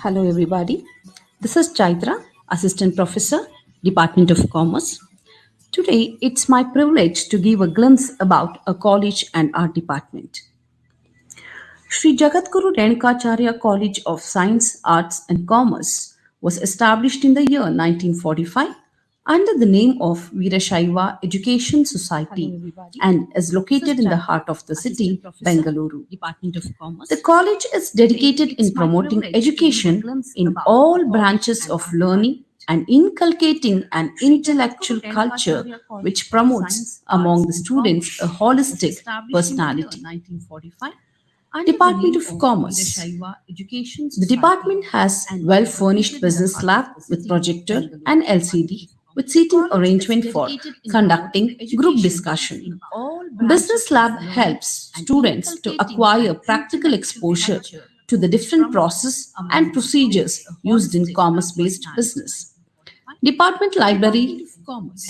Hello, everybody. This is Chaitra, Assistant Professor, Department of Commerce. Today, it's my privilege to give a glimpse about a college and art department. Sri Jagadguru Renukacharya College of Science, Arts and Commerce was established in the year 1945 under the name of Veerashaiva Education Society and is located in the heart of the city, Bangalore. The college is dedicated in promoting education in all branches of learning and inculcating an intellectual culture which promotes among the students a holistic personality. Department of Commerce. The department has well-furnished business lab with projector and LCD with seating arrangement for conducting group discussion. Business lab helps students to acquire practical exposure to the different process and procedures used in commerce-based business. Department library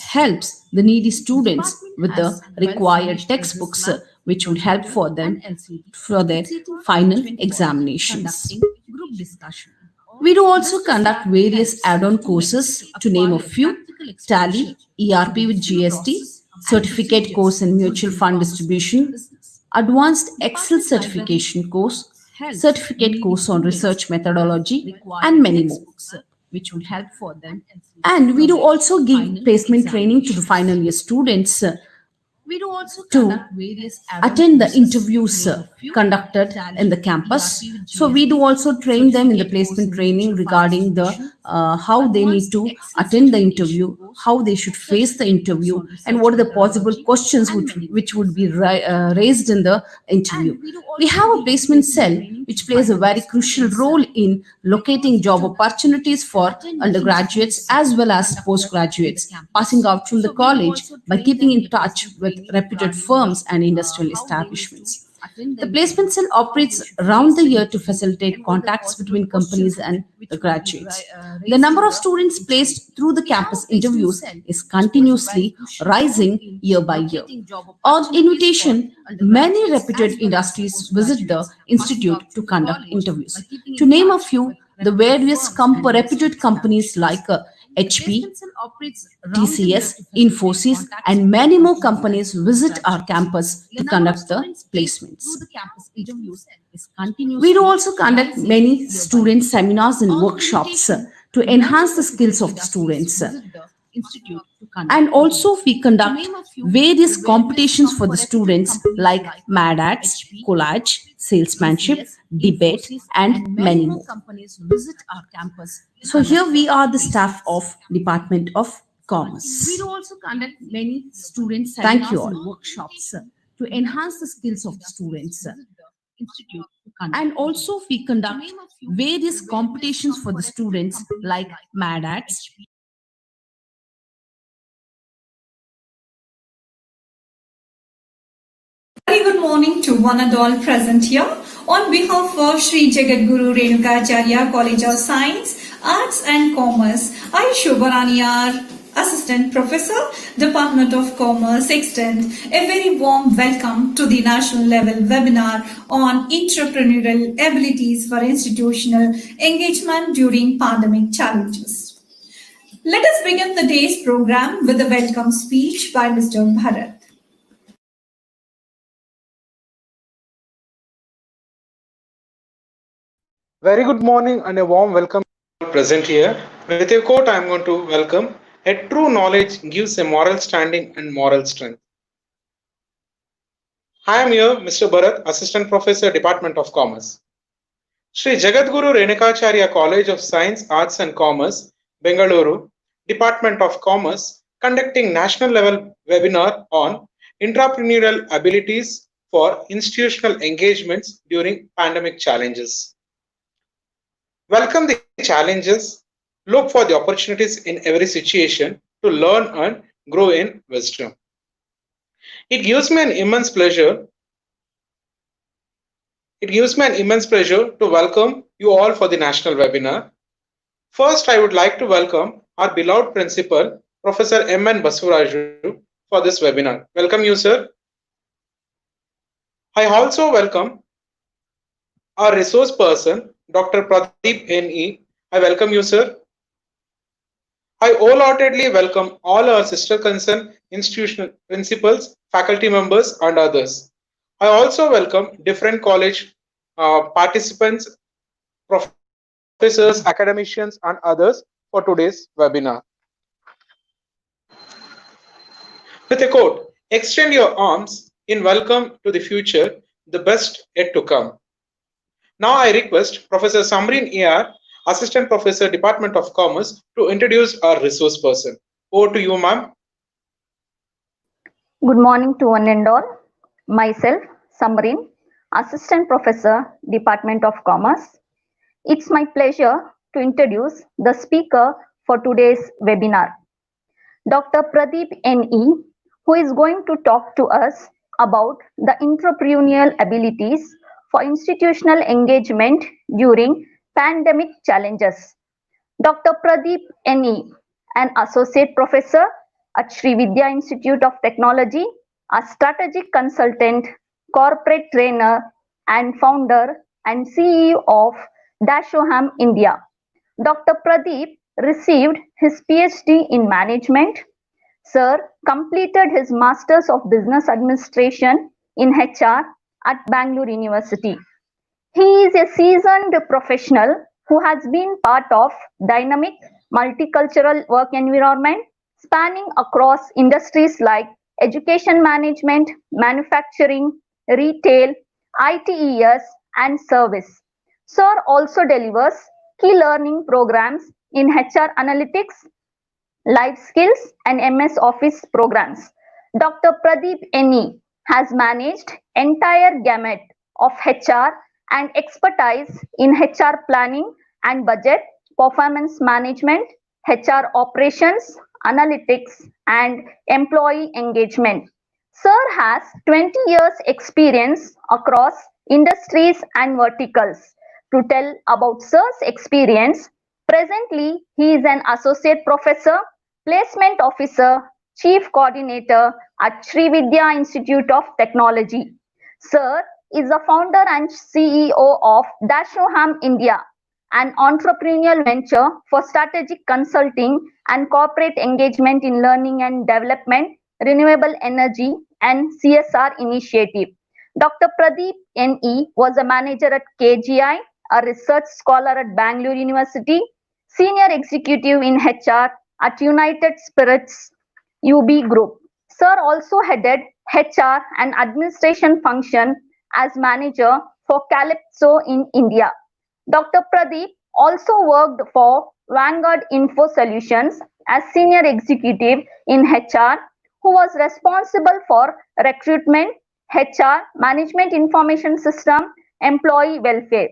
helps the needy students with the required textbooks which would help for them for their final examinations. We do also conduct various add-on courses to name a few: Tally, ERP with GST, Certificate course in Mutual Fund Distribution, Advanced Excel Certification course, Certificate course on Research Methodology, and many more, which would help for them. And we do also give placement training to the final year students to attend the interviews conducted in the campus. So we do also train them in the placement training regarding the how they need to attend the interview, how they should face the interview, and what are the possible questions which would be raised in the interview. We have a placement cell which plays a very crucial role in locating job opportunities for undergraduates as well as postgraduates passing out from the college by keeping in touch with reputed firms and industrial establishments. The placement cell operates around the year to facilitate contacts between companies and the graduates. The number of students placed through the campus interviews is continuously rising year by year. On invitation, many reputed industries visit the institute to conduct interviews. To name a few, the various reputed companies like HP, TCS, Infosys, and many more companies visit our campus to conduct the placements. We do also conduct many student seminars and workshops to enhance the skills of the students. And also we conduct various competitions for the students like Mad Ads, Collage, Salesmanship, Debate, and many more. So here we are the staff of Department of Commerce. We do also conduct many student seminars and workshops to enhance the skills of the students. And also we conduct various competitions for the students like Mad Ads. Very good morning to one and all present here. On behalf of Sri Jagadguru Renukacharya College of Science, Arts and Commerce, I, Shubharaniyar, Assistant Professor, Department of Commerce, extend a very warm welcome to the national level webinar on entrepreneurial abilities for institutional engagement during pandemic challenges. Let us begin the day's program with a welcome speech by Mr. Bharat. Very good morning and a warm welcome present here. With your quote, I am going to welcome: a true knowledge gives a moral standing and moral strength. I am here, Mr. Bharat, Assistant Professor, Department of Commerce. Sri Jagadguru Renukacharya College of Science, Arts and Commerce, Bangalore, Department of Commerce, conducting national level webinar on entrepreneurial abilities for institutional engagements during pandemic challenges. Welcome the challenges, look for the opportunities in every situation to learn and grow in wisdom. It gives me an immense pleasure to welcome you all for the national webinar. First, I would like to welcome our beloved principal, Professor M. N. Basuraju, for this webinar. Welcome you, sir. I also welcome our resource person, Dr. Pradeep N E. I welcome you, sir. I wholeheartedly welcome all our sister concern institutional principals, faculty members, and others. I also welcome different college participants, professors, academicians, and others for today's webinar. With a quote, extend your arms in welcome to the future, the best yet to come. Now I request Professor Samreen A.R., Assistant Professor, Department of Commerce, to introduce our resource person. Over to you, ma'am. Good morning to one and all. Myself, Samreen, Assistant Professor, Department of Commerce. It's my pleasure to introduce the speaker for today's webinar, Dr. Pradeep N E, who is going to talk to us about the entrepreneurial abilities for institutional engagement during pandemic challenges. Dr. Pradeep N E, an Associate Professor at Sri Vidya Institute of Technology, a strategic consultant, corporate trainer, and founder and CEO of Dasoham, India. Dr. Pradeep received his PhD in management. Sir completed his Masters of Business Administration in HR at Bangalore University. He is a seasoned professional who has been part of dynamic multicultural work environment spanning across industries like education management, manufacturing, retail, ITES, and service. Sir also delivers key learning programs in HR analytics, life skills, and MS Office programs. Dr. Pradeep N E has managed entire gamut of HR and expertise in HR planning and budget, performance management, HR operations, analytics, and employee engagement. Sir has 20 years experience across industries and verticals. To tell about Sir's experience, presently he is an associate professor, placement officer, chief coordinator at Sri Vidya Institute of Technology. Sir is the founder and CEO of Dasoham India, an entrepreneurial venture for strategic consulting and corporate engagement in learning and development, renewable energy, and CSR initiative. Dr. Pradeep N E was a manager at KGI, a research scholar at Bangalore University, senior executive in HR at United Spirits UB Group. Sir also headed HR and administration function as manager for Calypso in India. Dr. Pradeep also worked for Vanguard Info Solutions as senior executive in HR, who was responsible for recruitment, HR, management information system, employee welfare.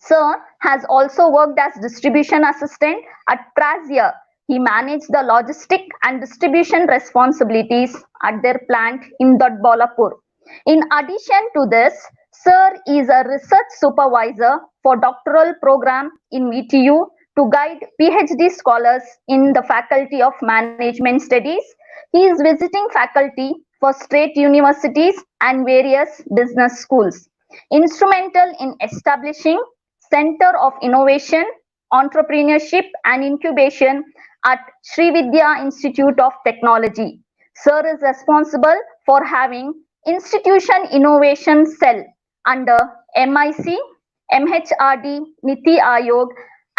Sir has also worked as distribution assistant at Prazia. He managed the logistic and distribution responsibilities at their plant in Doddaballapur. In addition to this, Sir is a research supervisor for doctoral program in VTU to guide PhD scholars in the Faculty of Management Studies. He is visiting faculty for state universities and various business schools. Instrumental in establishing Center of Innovation, Entrepreneurship and Incubation at Srividya Institute of Technology. Sir is responsible for having Institution Innovation Cell under MIC, MHRD, Niti Aayog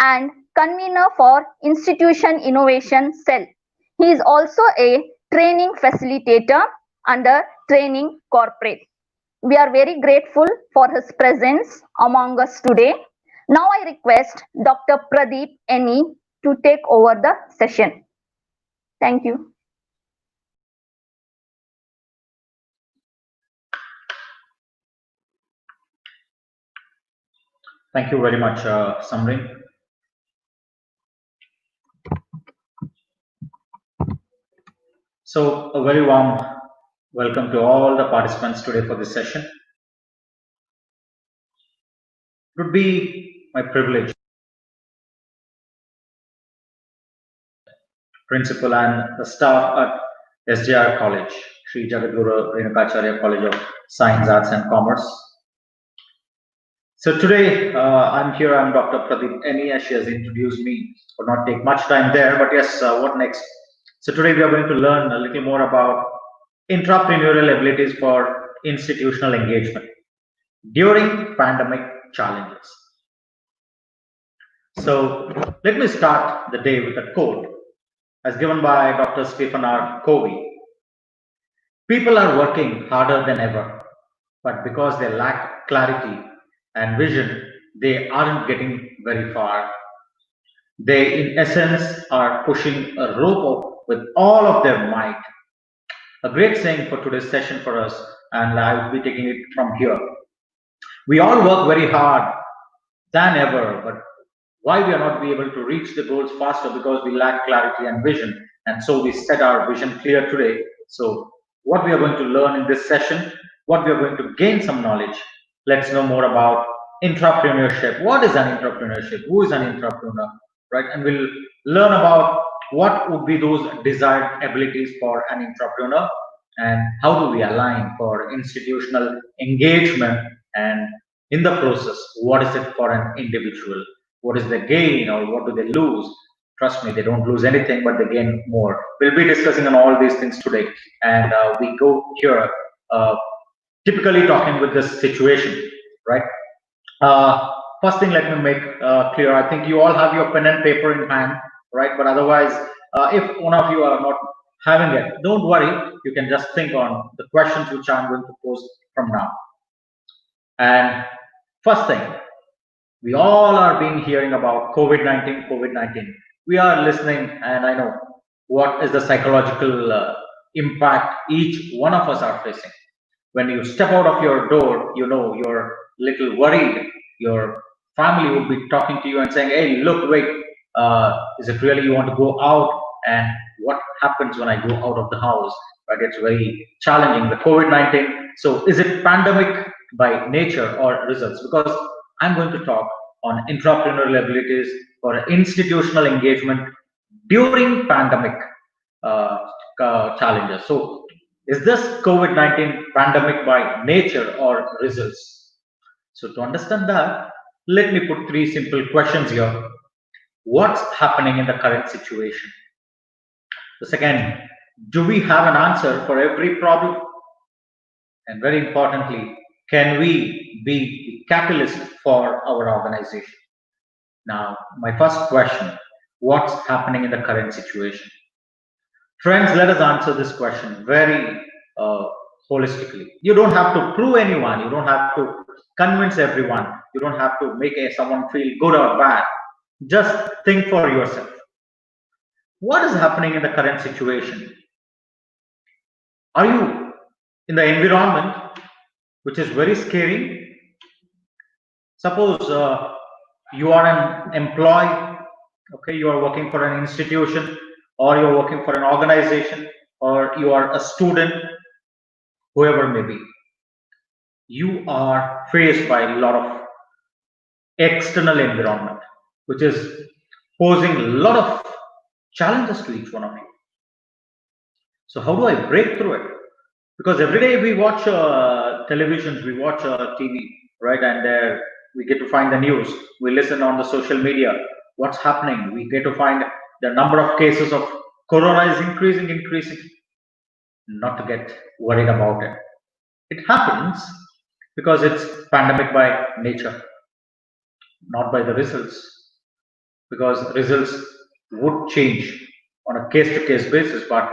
and convener for Institution Innovation Cell. He is also a training facilitator under Training Corporate. We are very grateful for his presence among us today. Now I request Dr. Pradeep N E to take over the session. Thank you. Thank you very much, Samrin. So a very warm welcome to all the participants today for this session. It would be my privilege, principal and the staff at S.J.R.COLLEGE, Sri Jagadguru Renukacharya College of Science, Arts and Commerce. So today I'm here, I'm Dr. Pradeep N E, as she has introduced me. Will not take much time there, but yes, what next? So today we are going to learn a little more about intrapreneurial abilities for institutional engagement during pandemic challenges. So let me start the day with a quote as given by Dr. Stephen R. Covey. People are working harder than ever, but because they lack clarity and vision, they aren't getting very far. They, in essence, are pushing a rope with all of their might. A great saying for today's session for us, and I will be taking it from here. We all work very hard than ever, but why we are not be able to reach the goals faster? Because we lack clarity and vision, and so we set our vision clear today. So what we are going to learn in this session, what we are going to gain some knowledge. Let's know more about intrapreneurship. What is an intrapreneurship? Who is an intrapreneur? Right? And we'll learn about what would be those desired abilities for an intrapreneur and how do we align for institutional engagement, and in the process, what is it for an individual? What is the gain or what do they lose? Trust me, they don't lose anything, but they gain more. We'll be discussing on all these things today. And we go here typically talking with this situation, right? First thing, let me make clear. I think you all have your pen and paper in hand, right? But otherwise, if one of you are not having it, don't worry. You can just think on the questions which I'm going to pose from now. And first thing, we all are being hearing about COVID-19, COVID-19. We are listening, and I know what is the psychological impact each one of us are facing. When you step out of your door, you know you're little worried. Your family would be talking to you and saying, hey, look, wait, is it really you want to go out? And what happens when I go out of the house? Right? It's very challenging, the COVID-19. So is it pandemic by nature or results? Because I'm going to talk on intrapreneurial abilities for institutional engagement during pandemic challenges. So is this COVID-19 pandemic by nature or results? So to understand that, let me put three simple questions here. What's happening in the current situation? The second, do we have an answer for every problem? And very importantly, can we be the catalyst for our organization? Now, my first question, what's happening in the current situation? Friends, let us answer this question very holistically. You don't have to prove anyone. You don't have to convince everyone. You don't have to make someone feel good or bad. Just think for yourself. What is happening in the current situation? Are you in the environment which is very scary? Suppose you are an employee, okay, you are working for an institution, or you are working for an organization, or you are a student, whoever may be. You are faced by a lot of external environment, which is posing a lot of challenges to each one of you. So how do I break through it? Because every day we watch televisions, we watch TV, right? And there we get to find the news. We listen on the social media. What's happening? We get to find the number of cases of corona is increasing. Not to get worried about it. It happens because it's pandemic by nature, not by the results. Because results would change on a case-to-case basis, but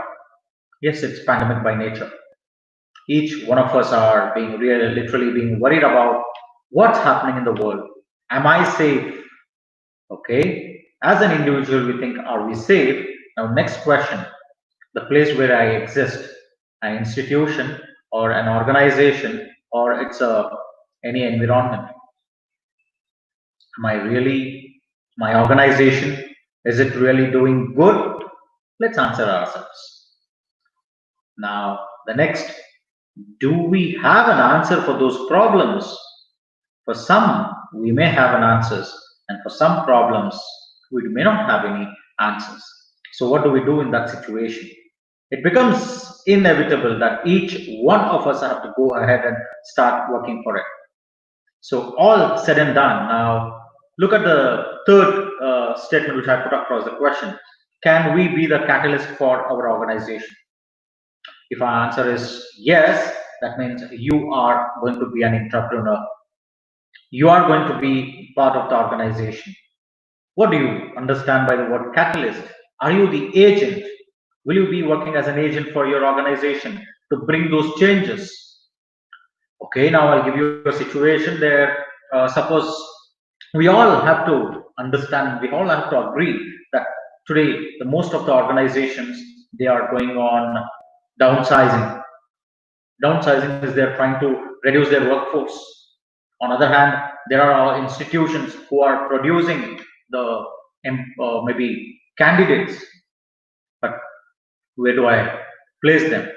yes, it's pandemic by nature. Each one of us are being literally being worried about what's happening in the world. Am I safe? Okay. As an individual, we think, are we safe? Now, next question, the place where I exist, an institution or an organization, or it's any environment. Am I really, my organization, is it really doing good? Let's answer ourselves. Now, the next, do we have an answer for those problems? For some, we may have an answers, and for some problems, we may not have any answers. So what do we do in that situation? It becomes inevitable that each one of us have to go ahead and start working for it. So all said and done, now look at the third statement which I put across the question. Can we be the catalyst for our organization? If our answer is yes, that means you are going to be an entrepreneur. You are going to be part of the organization. What do you understand by the word catalyst? Are you the agent? Will you be working as an agent for your organization to bring those changes? Okay, now I'll give you a situation there. Suppose we all have to understand, we all have to agree that today the most of the organizations, they are going on downsizing. Downsizing is they're trying to reduce their workforce. On the other hand, there are institutions who are producing the maybe candidates, but where do I place them?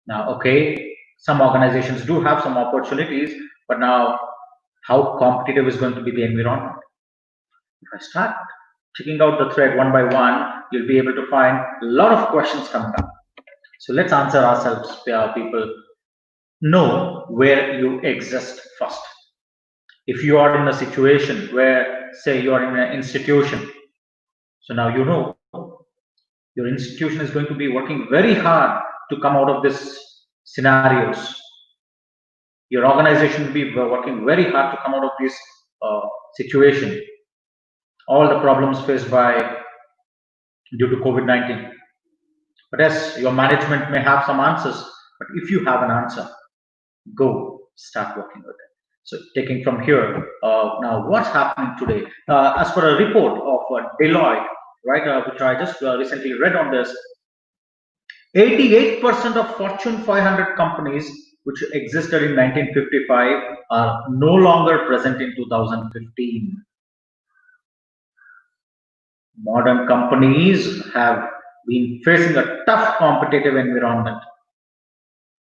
Now, okay, some organizations do have some opportunities, but now how competitive is going to be the environment? If I start checking out the thread one by one, you'll be able to find a lot of questions coming up. So let's answer ourselves, people. Know where you exist first. If you are in a situation where, say, you are in an institution, so now you know your institution is going to be working very hard to come out of this scenarios. Your organization will be working very hard to come out of this situation. All the problems faced by due to COVID-19. But yes, your management may have some answers, but if you have an answer, go start working with it. So taking from here, now what's happening today? As per a report of Deloitte, right, which I just recently read on this, 88% of Fortune 500 companies which existed in 1955 are no longer present in 2015. Modern companies have been facing a tough competitive environment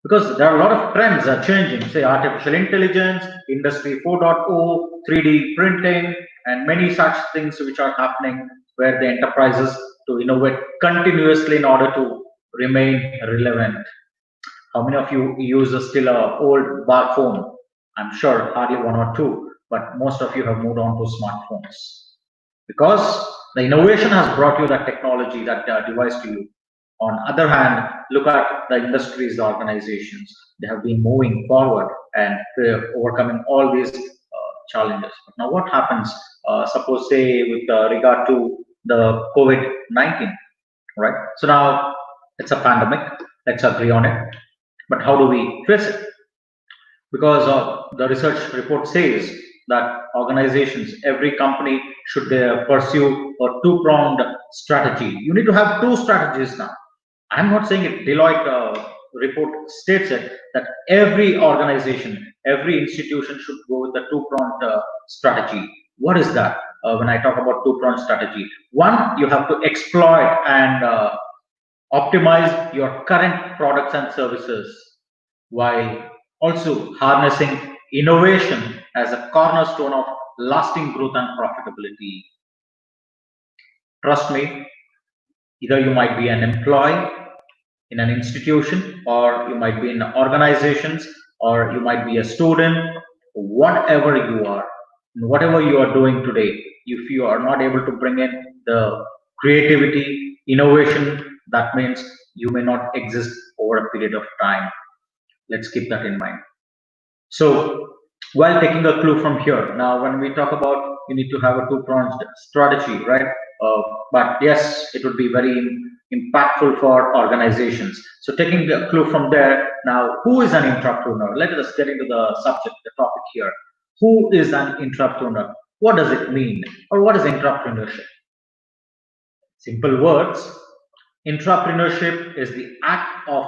because there are a lot of trends are changing, say artificial intelligence, industry 4.0, 3D printing, and many such things which are happening where the enterprises to innovate continuously in order to remain relevant. How many of you use still a old bar phone? I'm sure hardly one or two, but most of you have moved on to smartphones because the innovation has brought you that technology, that device to you. On other hand, look at the industries, the organizations. They have been moving forward and overcoming all these challenges. But now what happens, suppose say with regard to the COVID-19, right? So now it's a pandemic, let's agree on it. But how do we face it? Because the research report says that organizations, every company should pursue a two-pronged strategy. You need to have two strategies now. I'm not saying it. Deloitte report states it that every organization, every institution should go with the two-pronged strategy. What is that? When I talk about two-pronged strategy, one, you have to exploit and optimize your current products and services while also harnessing innovation as a cornerstone of lasting growth and profitability. Trust me, either you might be an employee in an institution, or you might be in organizations, or you might be a student, whatever you are, whatever you are doing today, if you are not able to bring in the creativity, innovation, that means you may not exist over a period of time. Let's keep that in mind. So while taking a clue from here, now when we talk about you need to have a two-pronged strategy, right? But yes, it would be very impactful for organizations. So taking a clue from there, now who is an intrapreneur? Let us get into the subject, the topic here. Who is an intrapreneur? What does it mean? Or what is intrapreneurship? Simple words, intrapreneurship is the act of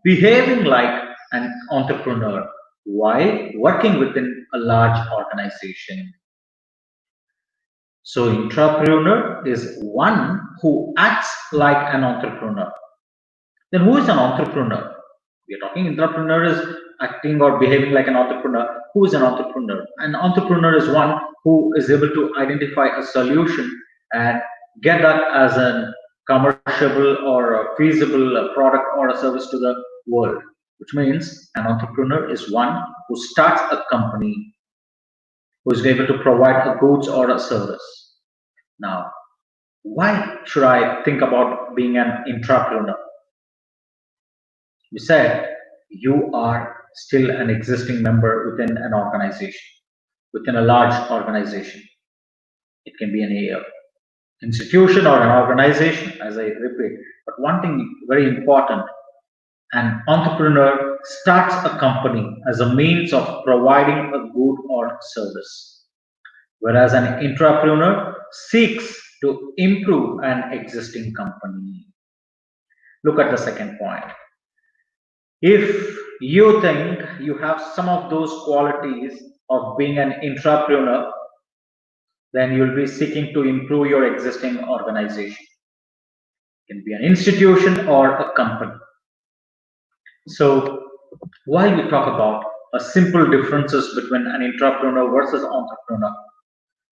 behaving like an entrepreneur while working within a large organization. So intrapreneur is one who acts like an entrepreneur. Then who is an entrepreneur? We are talking entrepreneur is acting or behaving like an entrepreneur. Who is an entrepreneur? An entrepreneur is one who is able to identify a solution and get that as a commercial or a feasible product or a service to the world. Which means an entrepreneur is one who starts a company, who is able to provide a goods or a service. Now, why should I think about being an intrapreneur? We said you are still an existing member within an organization, within a large organization. It can be an institution or an organization, as I repeat. But one thing very important, an entrepreneur starts a company as a means of providing a good or service, whereas an intrapreneur seeks to improve an existing company. Look at the second point. If you think you have some of those qualities of being an intrapreneur, then you'll be seeking to improve your existing organization. It can be an institution or a company. So while we talk about a simple differences between an intrapreneur versus entrepreneur.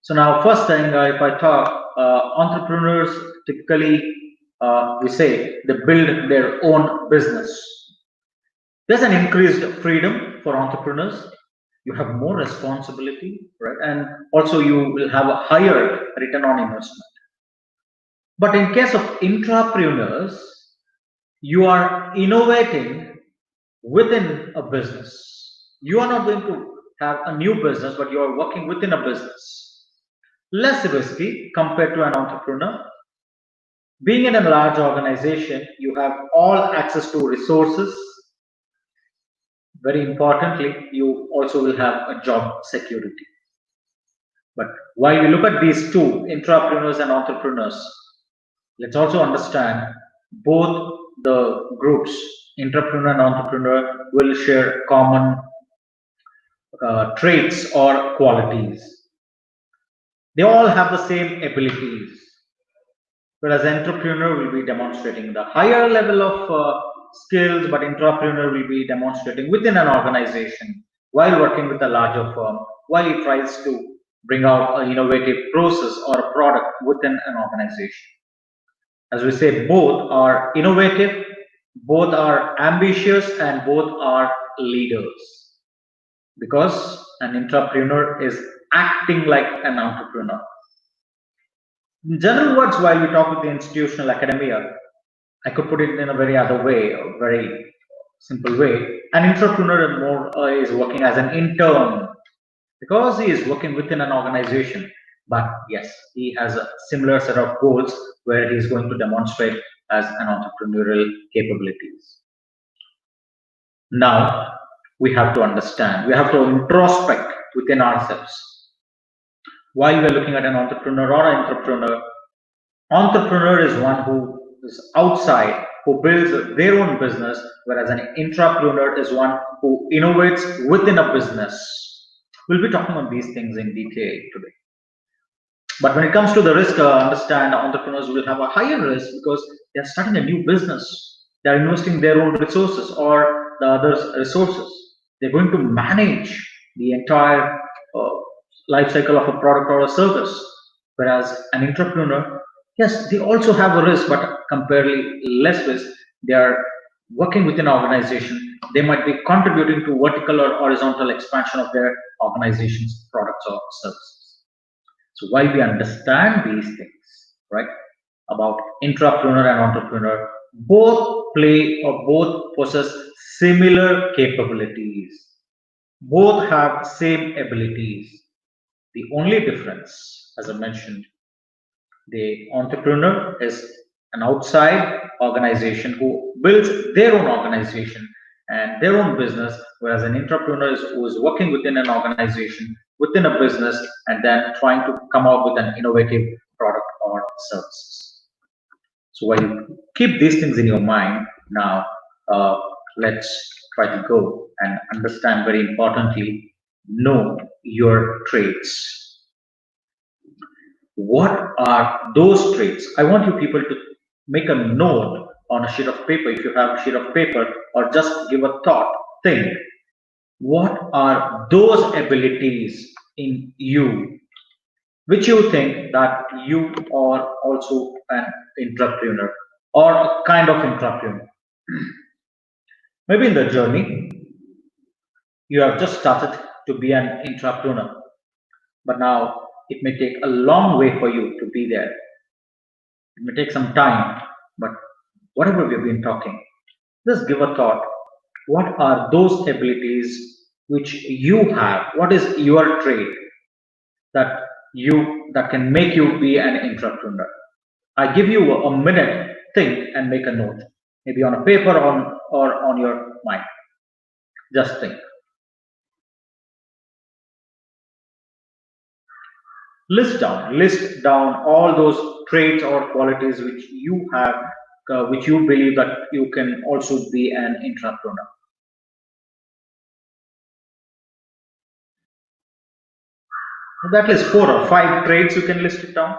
So now first thing, if I talk, entrepreneurs typically, we say they build their own business. There's an increased freedom for entrepreneurs. You have more responsibility, right? And also you will have a higher return on investment. But in case of intrapreneurs, you are innovating within a business. You are not going to have a new business, but you are working within a business. Less risky compared to an entrepreneur. Being in a large organization, you have all access to resources. Very importantly, you also will have a job security. But while we look at these two, intrapreneurs and entrepreneurs, let's also understand both the groups, intrapreneur and entrepreneur, will share common traits or qualities. They all have the same abilities, whereas entrepreneur will be demonstrating the higher level of skills, but intrapreneur will be demonstrating within an organization while working with a larger firm, while he tries to bring out an innovative process or a product within an organization. As we say, both are innovative, both are ambitious, and both are leaders. Because an intrapreneur is acting like an entrepreneur. In general words, while we talk with the institutional academia, I could put it in a very other way, a very simple way. An entrepreneur is working as an intern because he is working within an organization. But yes, he has a similar set of goals where he is going to demonstrate as an entrepreneurial capabilities. Now, we have to understand, we have to introspect within ourselves. While we are looking at an entrepreneur or an entrepreneur is one who is outside, who builds their own business, whereas an intrapreneur is one who innovates within a business. We'll be talking on these things in detail today. But when it comes to the risk, understand entrepreneurs will have a higher risk because they're starting a new business. They're investing their own resources or the others' resources. They're going to manage the entire life cycle of a product or a service. Whereas an entrepreneur, yes, they also have a risk, but comparatively less risk. They are working within an organization. They might be contributing to vertical or horizontal expansion of their organization's products or services. So while we understand these things, right, about intrapreneur and entrepreneur, both play or both possess similar capabilities. Both have same abilities. The only difference, as I mentioned, the entrepreneur is an outside organization who builds their own organization and their own business, whereas an entrepreneur is who is working within an organization, within a business, and then trying to come out with an innovative product or services. So while you keep these things in your mind, now let's try to go and understand very importantly, know your traits. What are those traits? I want you people to make a note on a sheet of paper if you have a sheet of paper, or just give a thought, think. What are those abilities in you which you think that you are also an entrepreneur or a kind of entrepreneur? Maybe in the journey, you have just started to be an entrepreneur, but now it may take a long way for you to be there. It may take some time, but whatever we've been talking, just give a thought. What are those abilities which you have? What is your trait that can make you be an entrepreneur? I give you a minute, think and make a note, maybe on a paper or on your mind. Just think. List down all those traits or qualities which you have, which you believe that you can also be an entrepreneur. That is 4 or 5 traits, you can list it down.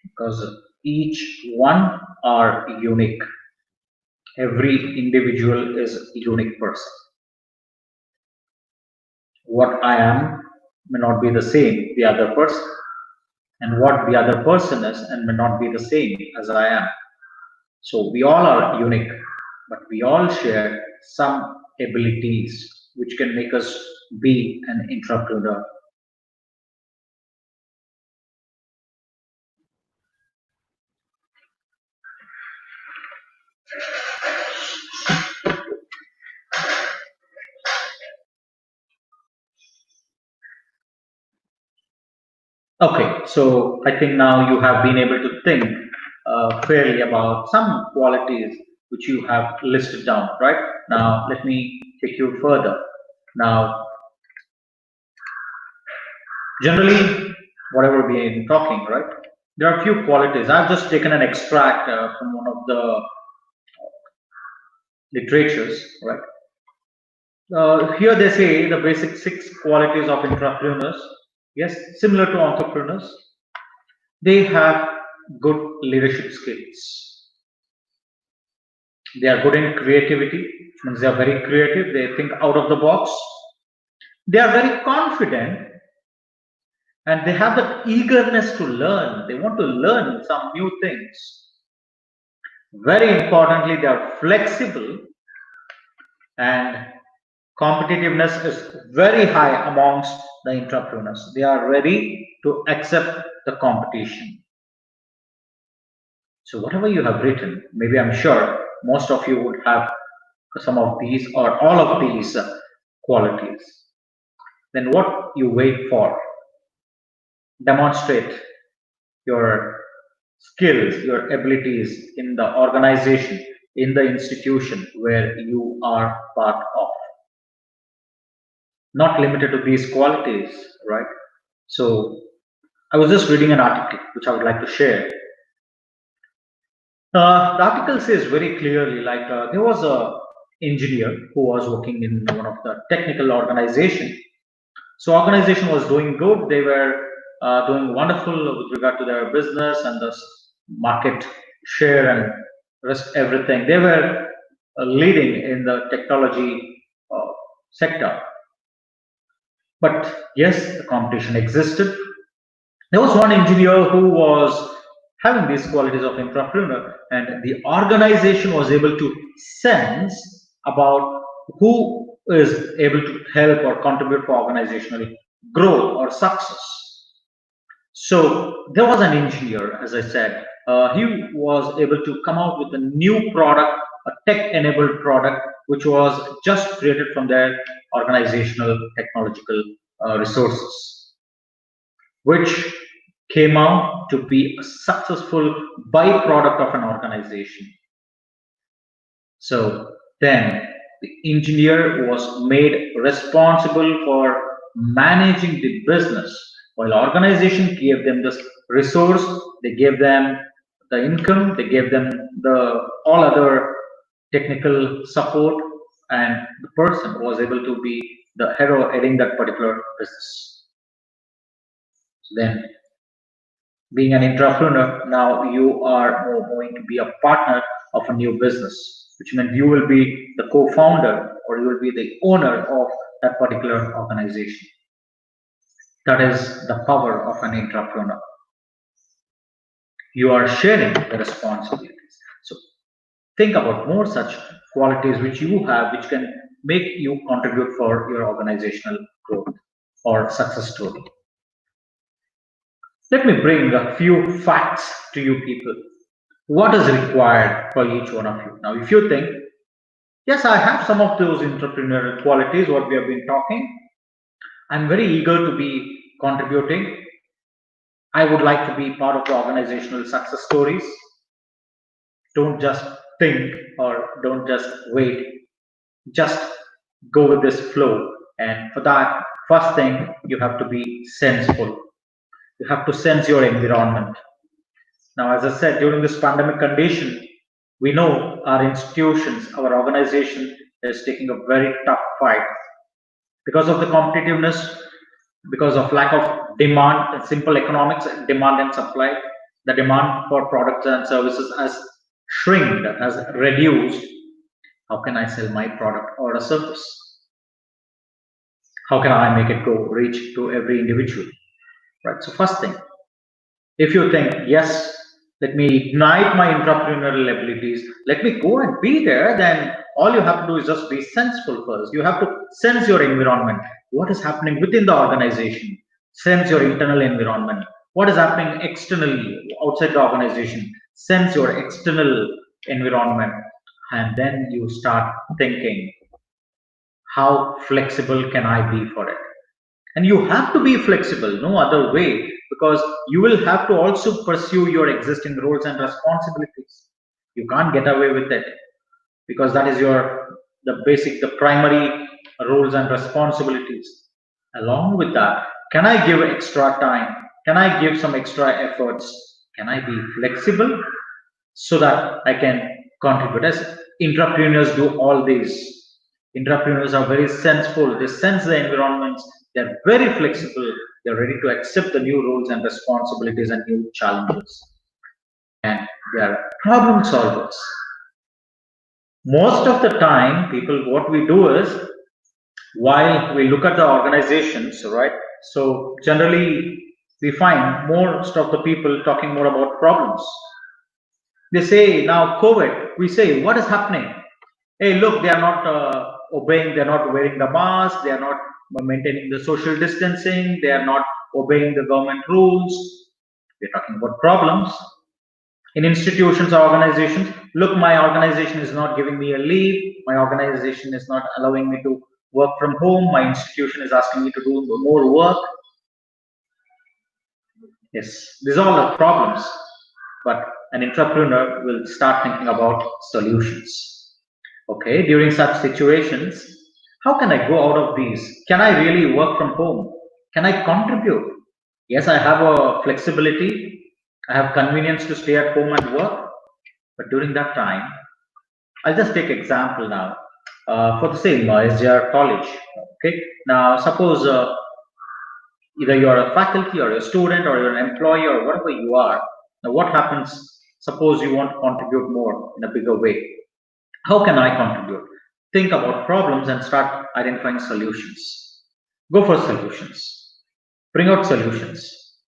Because each one are unique. Every individual is a unique person. What I am may not be the same the other person, and what the other person is and may not be the same as I am. So we all are unique, but we all share some abilities which can make us be an entrepreneur. Okay, so I think now you have been able to think fairly about some qualities which you have listed down, right? Now, let me take you further. Now, generally, whatever we have been talking, right? There are a few qualities. I've just taken an extract from one of the literatures, right? Here they say the basic 6 qualities of entrepreneurs. Yes, similar to entrepreneurs. They have good leadership skills. They are good in creativity, which means they are very creative. They think out of the box. They are very confident, and they have that eagerness to learn. They want to learn some new things. Very importantly, they are flexible, and competitiveness is very high amongst the entrepreneurs. They are ready to accept the competition. So whatever you have written, maybe I'm sure most of you would have some of these or all of these qualities. Then what you wait for? Demonstrate your skills, your abilities in the organization, in the institution where you are part of. Not limited to these qualities, right? So I was just reading an article which I would like to share. The article says very clearly, like there was a engineer who was working in one of the technical organization. So organization was doing good. They were doing wonderful with regard to their business and the market share and rest everything. They were leading in the technology sector. But yes, the competition existed. There was one engineer who was having these qualities of entrepreneur, and the organization was able to sense about who is able to help or contribute for organizational growth or success. So there was an engineer, as I said, he was able to come out with a new product, a tech-enabled product, which was just created from their organizational technological resources, which came out to be a successful byproduct of an organization. So then the engineer was made responsible for managing the business, while organization gave them this resource, they gave them the income, they gave them the all other technical support, and the person was able to be the head of heading that particular business. So then, being an entrepreneur, now you are going to be a partner of a new business, which means you will be the co-founder or you will be the owner of that particular organization. That is the power of an entrepreneur. You are sharing the responsibilities. So think about more such qualities which you have, which can make you contribute for your organizational growth or success story. Let me bring a few facts to you people. What is required for each one of you? Now, if you think, yes, I have some of those entrepreneurial qualities, what we have been talking, I'm very eager to be contributing. I would like to be part of the organizational success stories. Don't just think or don't just wait. Just go with this flow. And for that, first thing, you have to be senseful. You have to sense your environment. Now, as I said, during this pandemic condition, we know our institutions, our organization is taking a very tough fight because of the competitiveness, because of lack of demand, simple economics, demand and supply. The demand for products and services has shrinked, has reduced. How can I sell my product or a service? How can I make it go reach to every individual? Right. So first thing, if you think, yes, let me ignite my entrepreneurial abilities, let me go and be there, then all you have to do is just be senseful first. You have to sense your environment. What is happening within the organization? Sense your internal environment. What is happening externally outside the organization? Sense your external environment. And then you start thinking, how flexible can I be for it? And you have to be flexible, no other way, because you will have to also pursue your existing roles and responsibilities. You can't get away with it because that is the primary roles and responsibilities. Along with that, can I give extra time? Can I give some extra efforts? Can I be flexible so that I can contribute? As entrepreneurs do all these. Entrepreneurs are very senseful. They sense the environments. They're very flexible. They're ready to accept the new roles and responsibilities and new challenges. And they are problem solvers. Most of the time, people, what we do is, while we look at the organizations, right? So generally, we find most of the people talking more about problems. They say now COVID, we say, what is happening? Hey, look, they are not obeying, they are not wearing the mask, they are not maintaining the social distancing, they are not obeying the government rules. We're talking about problems. In institutions or organizations, look, my organization is not giving me a leave, my organization is not allowing me to work from home, my institution is asking me to do more work. Yes, these are all the problems. but an entrepreneur will start thinking about solutions. Okay, during such situations, how can I go out of these? Can I really work from home? Can I contribute? Yes, I have a flexibility. I have convenience to stay at home and work. But during that time, I'll just take example now. For the same S.J.R.COLLEGE. Okay, now suppose either you're a faculty or a student or you're an employee or whatever you are. Now, what happens? Suppose you want to contribute more in a bigger way. How can I contribute? Think about problems and start identifying solutions. Go for solutions. Bring out solutions.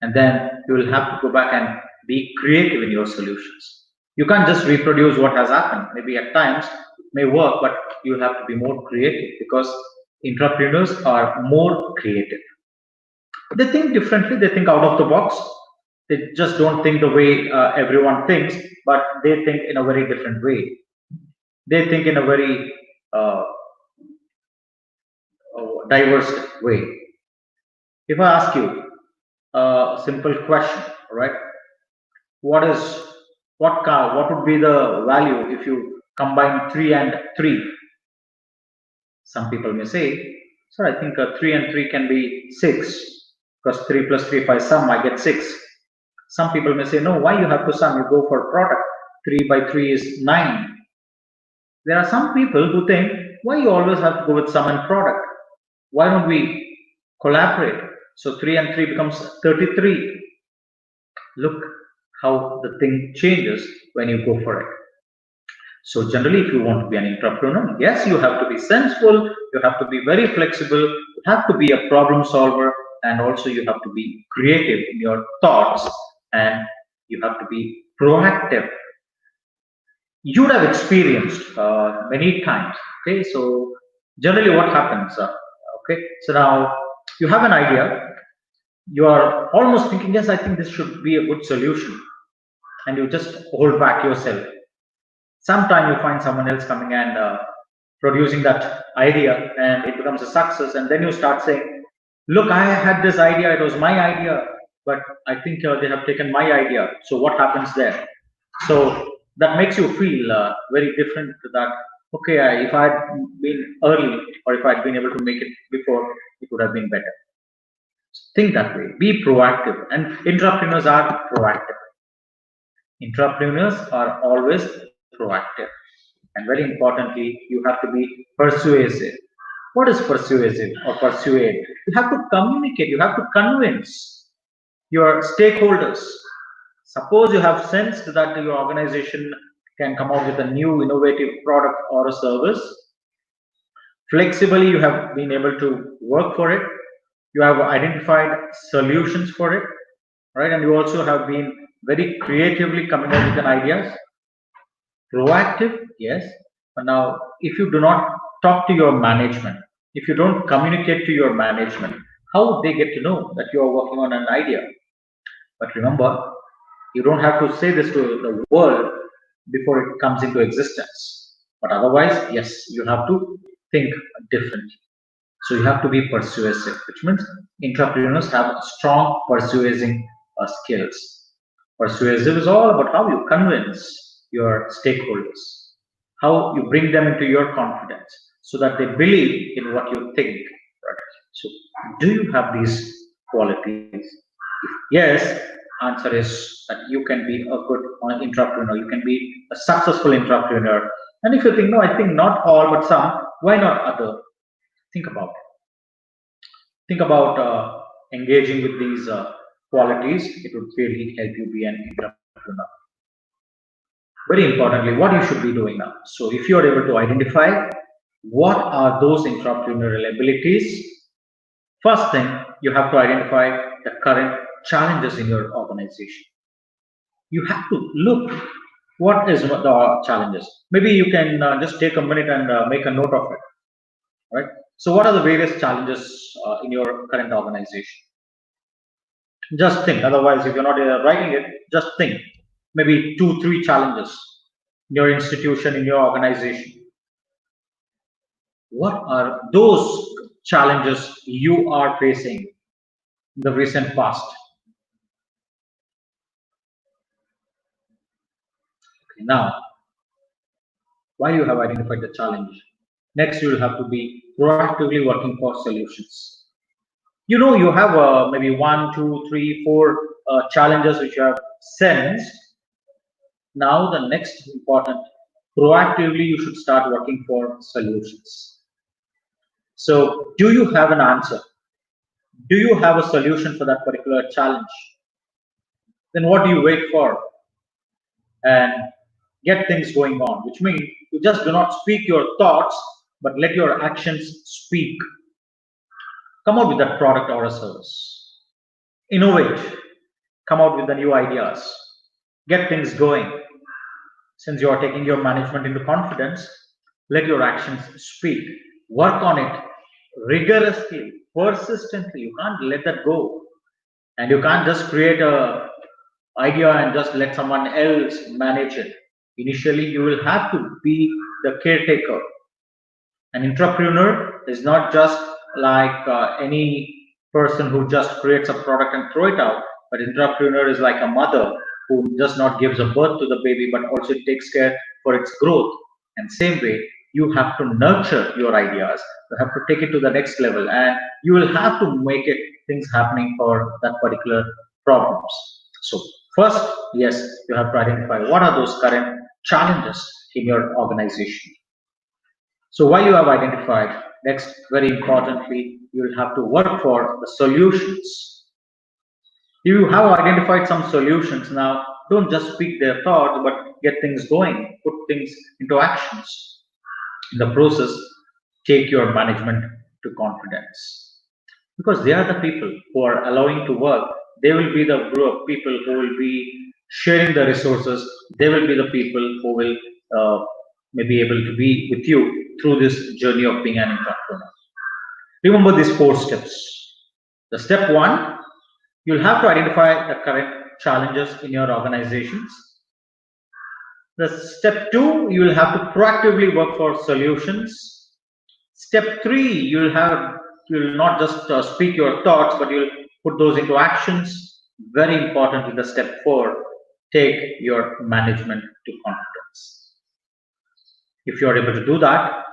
And then you will have to go back and be creative in your solutions. You can't just reproduce what has happened. Maybe at times it may work, but you have to be more creative because entrepreneurs are more creative. They think differently, they think out of the box. They just don't think the way everyone thinks, but they think in a very different way. They think in a very diverse way. If I ask you a simple question, right? What would be the value if you combine 3 and 3? Some people may say, sir, I think 3 and 3 can be 6 because 3 plus 3, if I sum, I get 6. Some people may say, no, why you have to sum? You go for product. 3 by 3 is 9. There are some people who think, why you always have to go with sum and product? Why don't we collaborate? So 3 and 3 becomes 33. Look how the thing changes when you go for it. So generally, if you want to be an entrepreneur, yes, you have to be sensible, you have to be very flexible, you have to be a problem solver, and also you have to be creative in your thoughts, and you have to be proactive. You would have experienced many times. Okay, so generally what happens? Okay, so now you have an idea, you are almost thinking, yes, I think this should be a good solution, and you just hold back yourself. Sometime you find someone else coming and producing that idea, and it becomes a success, and then you start saying, look, I had this idea, it was my idea, but I think they have taken my idea. So what happens there? So that makes you feel very different to that. Okay, if I had been early, or if I had been able to make it before, it would have been better. Think that way. Be proactive, and entrepreneurs are proactive. Entrepreneurs are always proactive, and very importantly, you have to be persuasive. What is persuasive or persuade? You have to communicate, you have to convince your stakeholders. Suppose you have sensed that your organization can come out with a new innovative product or a service. Flexibly, you have been able to work for it. You have identified solutions for it, right? And you also have been very creatively coming up with an ideas. Proactive, yes. But now, if you do not talk to your management, if you don't communicate to your management, how would they get to know that you are working on an idea? But remember, you don't have to say this to the world before it comes into existence. But otherwise, yes, you have to think differently. So you have to be persuasive, which means entrepreneurs have strong persuasing skills. Persuasive is all about how you convince your stakeholders, how you bring them into your confidence so that they believe in what you think. Right? So do you have these qualities? If yes, answer is that you can be a good entrepreneur, you can be a successful entrepreneur. And if you think, no, I think not all, but some, why not other? Think about it. Think about engaging with these qualities. It would really help you be an entrepreneur. Very importantly, what you should be doing now. So if you are able to identify what are those entrepreneurial abilities, first thing, you have to identify the current challenges in your organization. You have to look what is the challenges. Maybe you can just take a minute and make a note of it. Right? So what are the various challenges in your current organization? Just think. Otherwise, if you're not writing it, just think. Maybe 2-3 challenges in your institution, in your organization. What are those challenges you are facing in the recent past? Okay, now, while you have identified the challenge, next you will have to be proactively working for solutions. You have maybe 1, 2, 3, 4 challenges which you have sensed. Now the next important, proactively you should start working for solutions. So do you have an answer? Do you have a solution for that particular challenge? Then what do you wait for? And get things going on, which means you just do not speak your thoughts, but let your actions speak. Come out with that product or a service. Innovate. Come out with the new ideas. Get things going. Since you are taking your management into confidence, let your actions speak. Work on it rigorously, persistently. You can't let that go. And you can't just create a idea and just let someone else manage it. Initially, you will have to be the caretaker. An entrepreneur is not just like any person who just creates a product and throw it out, but entrepreneur is like a mother who just not gives a birth to the baby, but also takes care for its growth. And same way, you have to nurture your ideas. You have to take it to the next level, and you will have to make it things happening for that particular problems. So first, yes, you have to identify what are those current challenges in your organization. So while you have identified, next, very importantly, you will have to work for the solutions. You have identified some solutions. Now, don't just speak their thoughts, but get things going, put things into actions. In the process, take your management to confidence. Because they are the people who are allowing to work. They will be the group of people who will be sharing the resources. They will be the people who will be able to be with you through this journey of being an entrepreneur. Remember these 4 steps. The step 1, you'll have to identify the current challenges in your organizations. The step 2, you will have to proactively work for solutions. Step 3, you'll not just speak your thoughts, but you'll put those into actions. Very importantly, the step 4, take your management to confidence. If you are able to do that,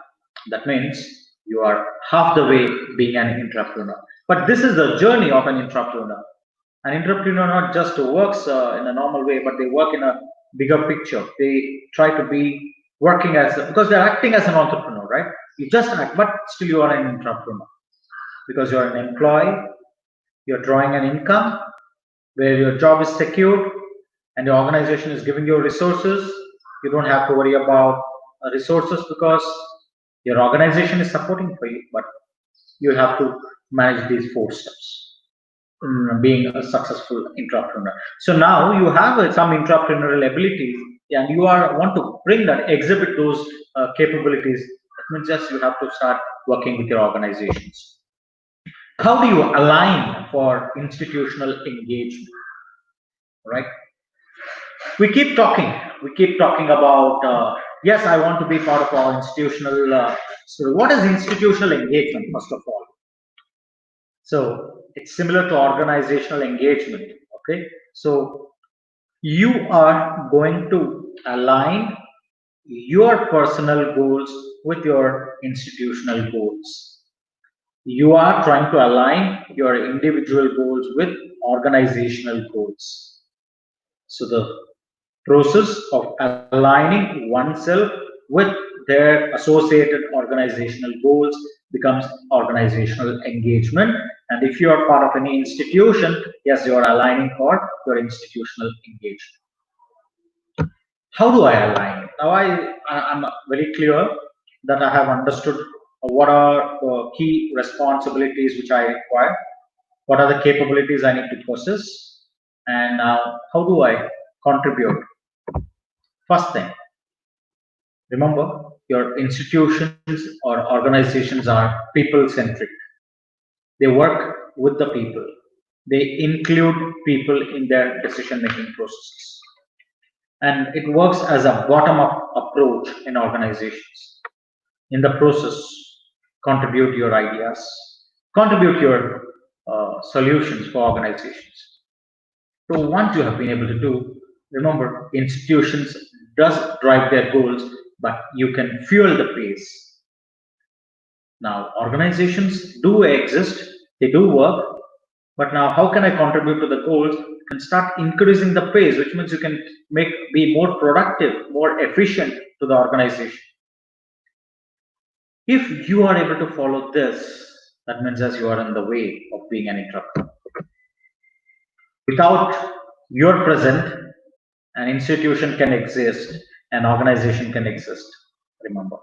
that means you are half the way being an entrepreneur. But this is the journey of an entrepreneur. An entrepreneur not just works in a normal way, but they work in a bigger picture. They try to be working because they're acting as an entrepreneur, right? You just act, but still you are an entrepreneur because you're an employee. You're drawing an income where your job is secured and your organization is giving you resources. You don't have to worry about resources because your organization is supporting for you, but you have to manage these 4 steps in being a successful entrepreneur. So now you have some entrepreneurial abilities, and you want to exhibit those capabilities. That means just you have to start working with your organizations. How do you align for institutional engagement? Right? We keep talking about yes, I want to be part of our institutional. So what is institutional engagement, first of all? So it's similar to organizational engagement. Okay, so you are going to align your personal goals with your institutional goals. You are trying to align your individual goals with organizational goals. So the process of aligning oneself with their associated organizational goals becomes organizational engagement. And if you are part of any institution, yes, you are aligning for your institutional engagement. How do I align? Now I'm very clear that I have understood what are the key responsibilities which I require, what are the capabilities I need to possess, and how do I contribute. First thing, remember, your institutions or organizations are people-centric. They work with the people. They include people in their decision-making processes. And it works as a bottom-up approach in organizations. In the process, contribute your ideas, contribute your solutions for organizations. So once you have been able to do, remember, institutions does drive their goals, but you can fuel the pace. Now, organizations do exist, they do work, but now how can I contribute to the goals and start increasing the pace, which means you can be more productive, more efficient to the organization. If you are able to follow this, that means as you are in the way of being an entrepreneur. Without your presence, an institution can exist, an organization can exist. Remember,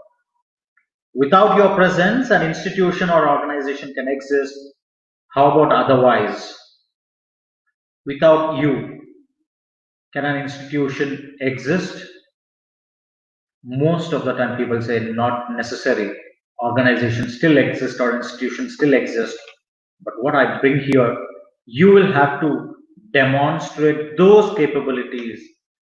without your presence, an institution or organization can exist. How about otherwise? Without you, can an institution exist? Most of the time people say not necessary. Organizations still exist or institutions still exist. But what I bring here, you will have to demonstrate those capabilities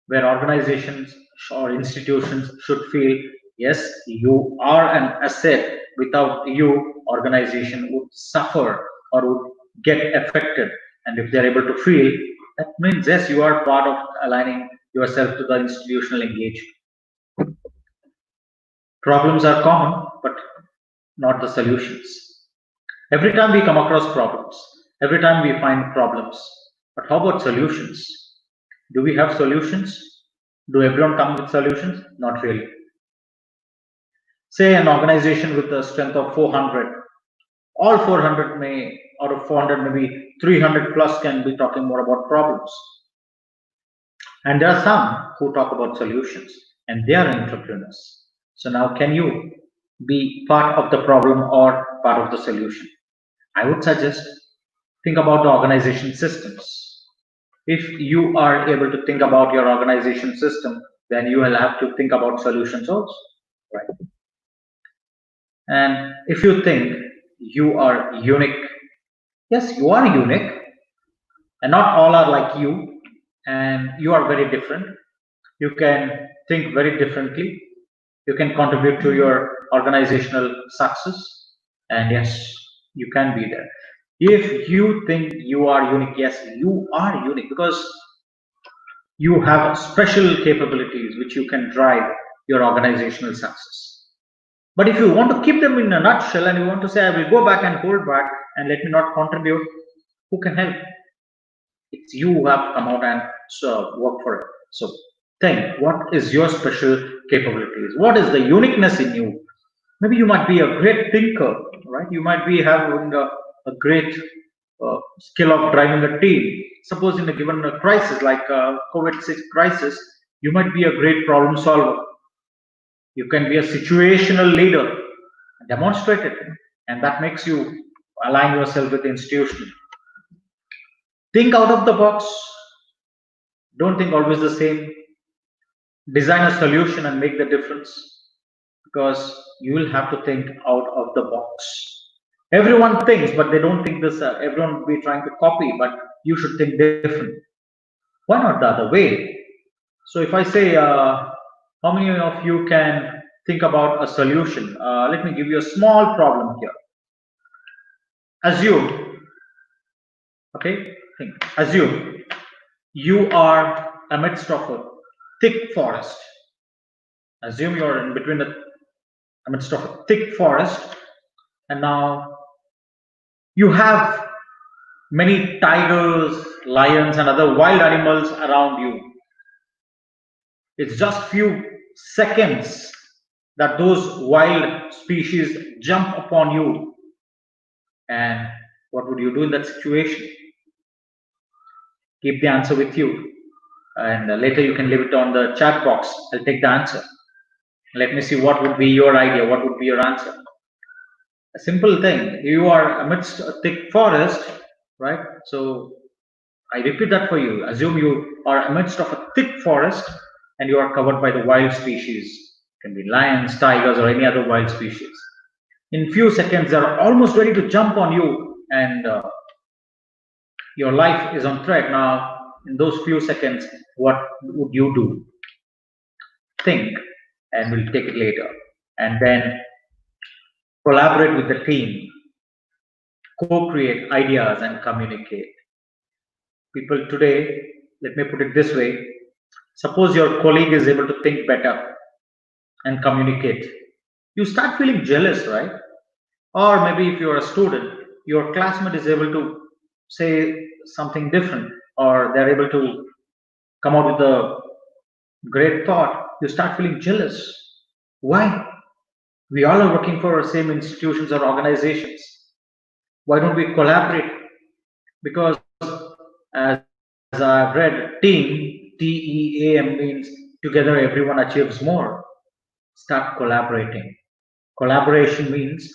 where organizations or institutions should feel, yes, you are an asset. Without you, organization would suffer or would get affected. And if they're able to feel, that means yes, you are part of aligning yourself to the institutional engagement. Problems are common, but not the solutions. Every time we come across problems, every time we find problems, but how about solutions? Do we have solutions? Do everyone come with solutions? Not really. Say an organization with a strength of 400, all 400 may, out of 400, maybe 300 plus can be talking more about problems. And there are some who talk about solutions, and they are entrepreneurs. So now, can you be part of the problem or part of the solution? I would suggest think about the organization systems. If you are able to think about your organization system, then you will have to think about solutions also, right? And if you think you are unique, yes, you are unique, and not all are like you, and you are very different. You can think very differently. You can contribute to your organizational success, and yes, you can be there. If you think you are unique, yes, you are unique because you have special capabilities which you can drive your organizational success. But if you want to keep them in a nutshell and you want to say, I will go back and hold back and let me not contribute, who can help? It's you who have to come out and work for it. So think, what is your special capabilities? What is the uniqueness in you? Maybe you might be a great thinker, right? You might be having a great skill of driving a team. Suppose in a given crisis like COVID-6 crisis, you might be a great problem solver. You can be a situational leader, demonstrate it, and that makes you align yourself with the institution. Think out of the box. Don't think always the same. Design a solution and make the difference, because you will have to think out of the box. Everyone thinks, but they don't think this. Everyone will be trying to copy, but you should think different. Why not the other way? So if I say, how many of you can think about a solution? Let me give you a small problem here. Assume, okay, think. Assume you are amidst of a thick forest. Assume you're in between the amidst of a thick forest, and now you have many tigers, lions, and other wild animals around you. It's just few seconds that those wild species jump upon you. And what would you do in that situation? Keep the answer with you. And later you can leave it on the chat box. I'll take the answer. Let me see what would be your idea. What would be your answer? A simple thing. You are amidst a thick forest, right? So I repeat that for you. Assume you are amidst of a thick forest and you are covered by the wild species. It can be lions, tigers, or any other wild species. In few seconds, they are almost ready to jump on you, and your life is on threat. Now, in those few seconds, what would you do? Think, and we'll take it later. And then collaborate with the team, co-create ideas, and communicate. People today, let me put it this way, Suppose your colleague is able to think better and communicate. You start feeling jealous, right? Or maybe if you're a student, your classmate is able to say something different, or they're able to come out with a great thought, you start feeling jealous. Why? We all are working for the same institutions or organizations. Why don't we collaborate? Because as I've read, team, TEAM means together everyone achieves more. Start collaborating. Collaboration means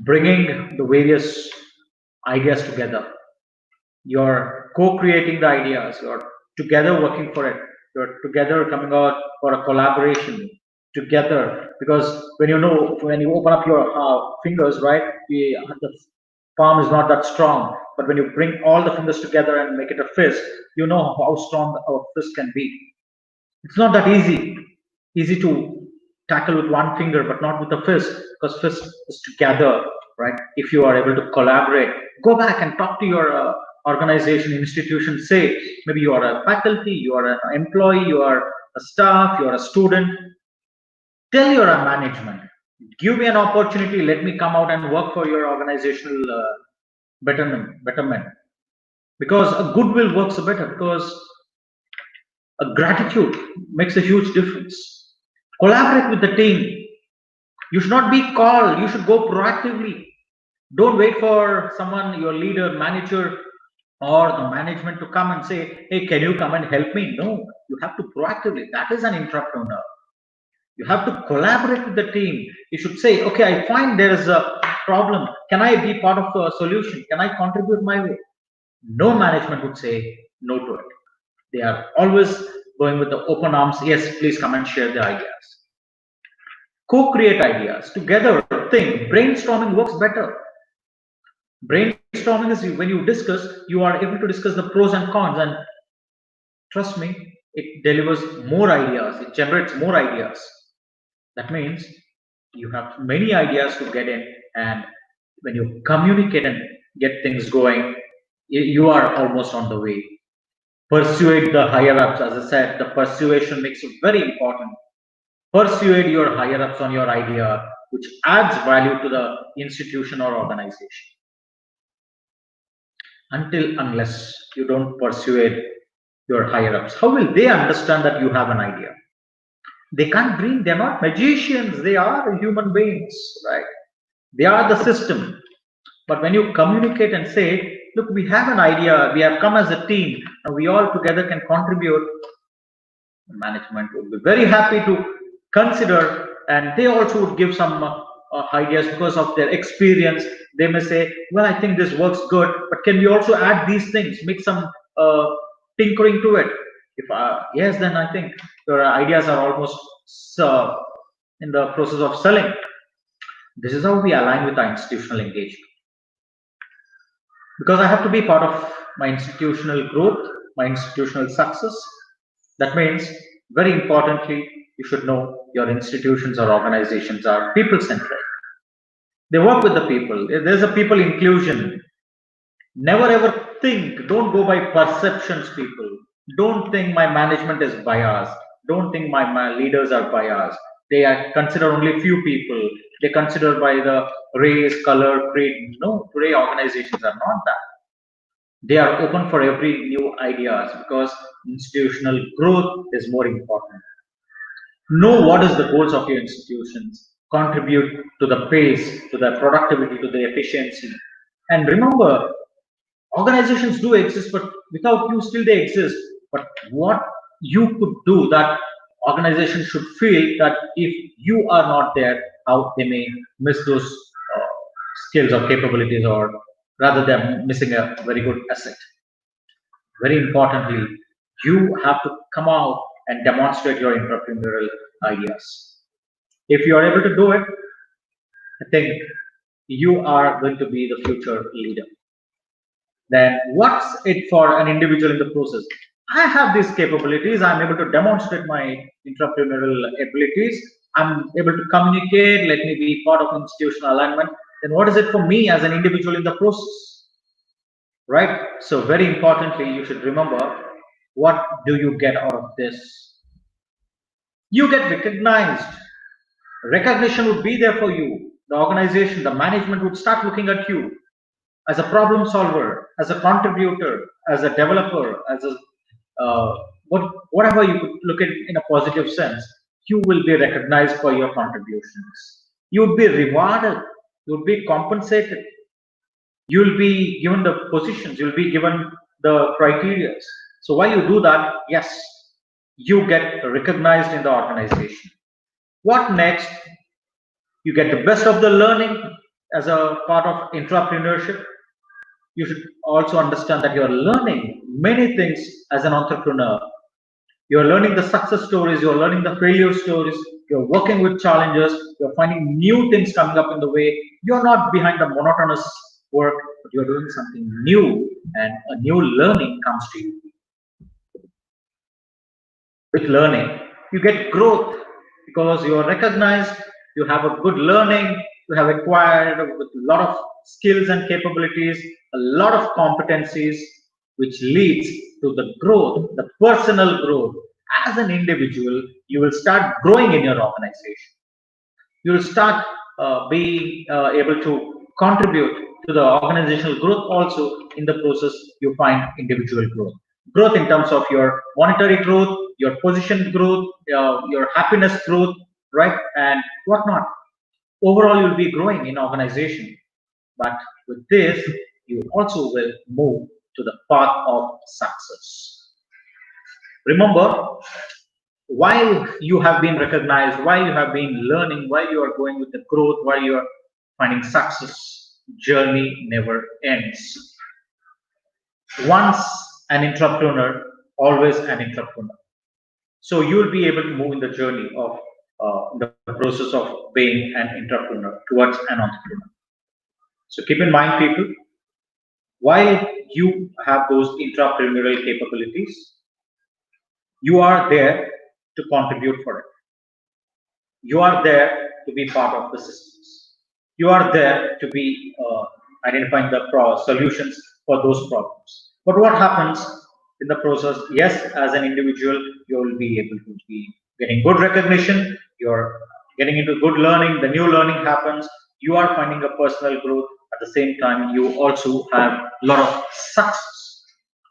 bringing the various ideas together. You're co-creating the ideas, you're together working for it, you're together coming out for a collaboration together. Because when you open up your fingers, right, the palm is not that strong, but when you bring all the fingers together and make it a fist, you know how strong a fist can be. It's not that easy to tackle with one finger, but not with a fist, because fist is together, right? If you are able to collaborate, go back and talk to your organization, institution, say, maybe you are a faculty, you are an employee, you are a staff, you are a student. Tell your management, give me an opportunity, let me come out and work for your organizational betterment. Because a goodwill works better, because a gratitude makes a huge difference. Collaborate with the team. You should not be called, you should go proactively. Don't wait for someone, your leader, manager, or the management to come and say, hey, can you come and help me? No, you have to proactively. That is an entrepreneur. You have to collaborate with the team. You should say, okay, I find there is a problem. Can I be part of the solution? Can I contribute my way? No management would say no to it. They are always going with the open arms. Yes, please come and share the ideas. Co-create ideas together. Think brainstorming works better. Brainstorming is when you discuss, you are able to discuss the pros and cons, and trust me, it delivers more ideas, it generates more ideas. That means you have many ideas to get in, and when you communicate and get things going, you are almost on the way. Persuade the higher ups. As I said, the persuasion makes it very important. Persuade your higher ups on your idea, which adds value to the institution or organization. Unless you don't persuade your higher ups, how will they understand that you have an idea? They can't dream. They're not magicians. They are human beings, right? They are the system. But when you communicate and say, look, we have an idea, we have come as a team, and we all together can contribute, management would be very happy to consider, and they also would give some ideas because of their experience. They may say, well, I think this works good, but can we also add these things, make some tinkering to it? If yes, then I think your ideas are almost in the process of selling. This is how we align with our institutional engagement. Because I have to be part of my institutional growth, my institutional success. That means, very importantly, you should know your institutions or organizations are people-centric. They work with the people. There's a people inclusion. Never ever think, don't go by perceptions, people. Don't think my management is biased. Don't think my leaders are biased. They are consider only few people. They consider by the race, color, creed. No, today organizations are not that. They are open for every new ideas, because institutional growth is more important. Know what is the goals of your institutions. Contribute to the pace, to the productivity, to the efficiency. And remember, organizations do exist, but without you still they exist. But what you could do, that organizations should feel that if you are not there, how they may miss those skills or capabilities, or rather than missing a very good asset. Very importantly, you have to come out and demonstrate your entrepreneurial ideas. If you are able to do it, I think you are going to be the future leader. Then what's it for an individual in the process? I have these capabilities. I'm able to demonstrate my entrepreneurial abilities. I'm able to communicate. Let me be part of institutional alignment. Then what is it for me as an individual in the process? Right? So very importantly, you should remember, What do you get out of this? You get recognized. Recognition would be there for you. The organization, the management would start looking at you as a problem solver, as a contributor, as a developer, as a whatever you could look at in a positive sense. You will be recognized for your contributions. You would be rewarded. You would be compensated. You will be given the positions. You will be given the criteria. So while you do that, yes, you get recognized in the organization. What next? You get the best of the learning as a part of entrepreneurship. You should also understand that you're learning many things as an entrepreneur. You're learning the success stories, you're learning the failure stories, you're working with challenges, you're finding new things coming up in the way. You're not behind the monotonous work, but you're doing something new, and a new learning comes to you. With learning, you get growth because you are recognized, you have a good learning, you have acquired with a lot of skills and capabilities, a lot of competencies, which leads to the growth, the personal growth. As an individual, you will start growing in your organization. You will start being able to contribute to the organizational growth. Also, in the process, you find individual growth in terms of your monetary growth, your position growth, your happiness growth, right, and whatnot. Overall, you'll be growing in organization. But with this, you also will move to the path of success. Remember, while you have been recognized, while you have been learning, while you are going with the growth, while you are finding success, journey never ends. Once an entrepreneur, always an entrepreneur. So you will be able to move in the journey of the process of being an entrepreneur towards an entrepreneur. So keep in mind, people, while you have those entrepreneurial capabilities, you are there to contribute for it. You are there to be part of the systems. You are there to be identifying the solutions for those problems. But what happens in the process? Yes, as an individual, you will be able to be getting good recognition. You're getting into good learning. The new learning happens. You are finding a personal growth. At the same time, you also have a lot of success,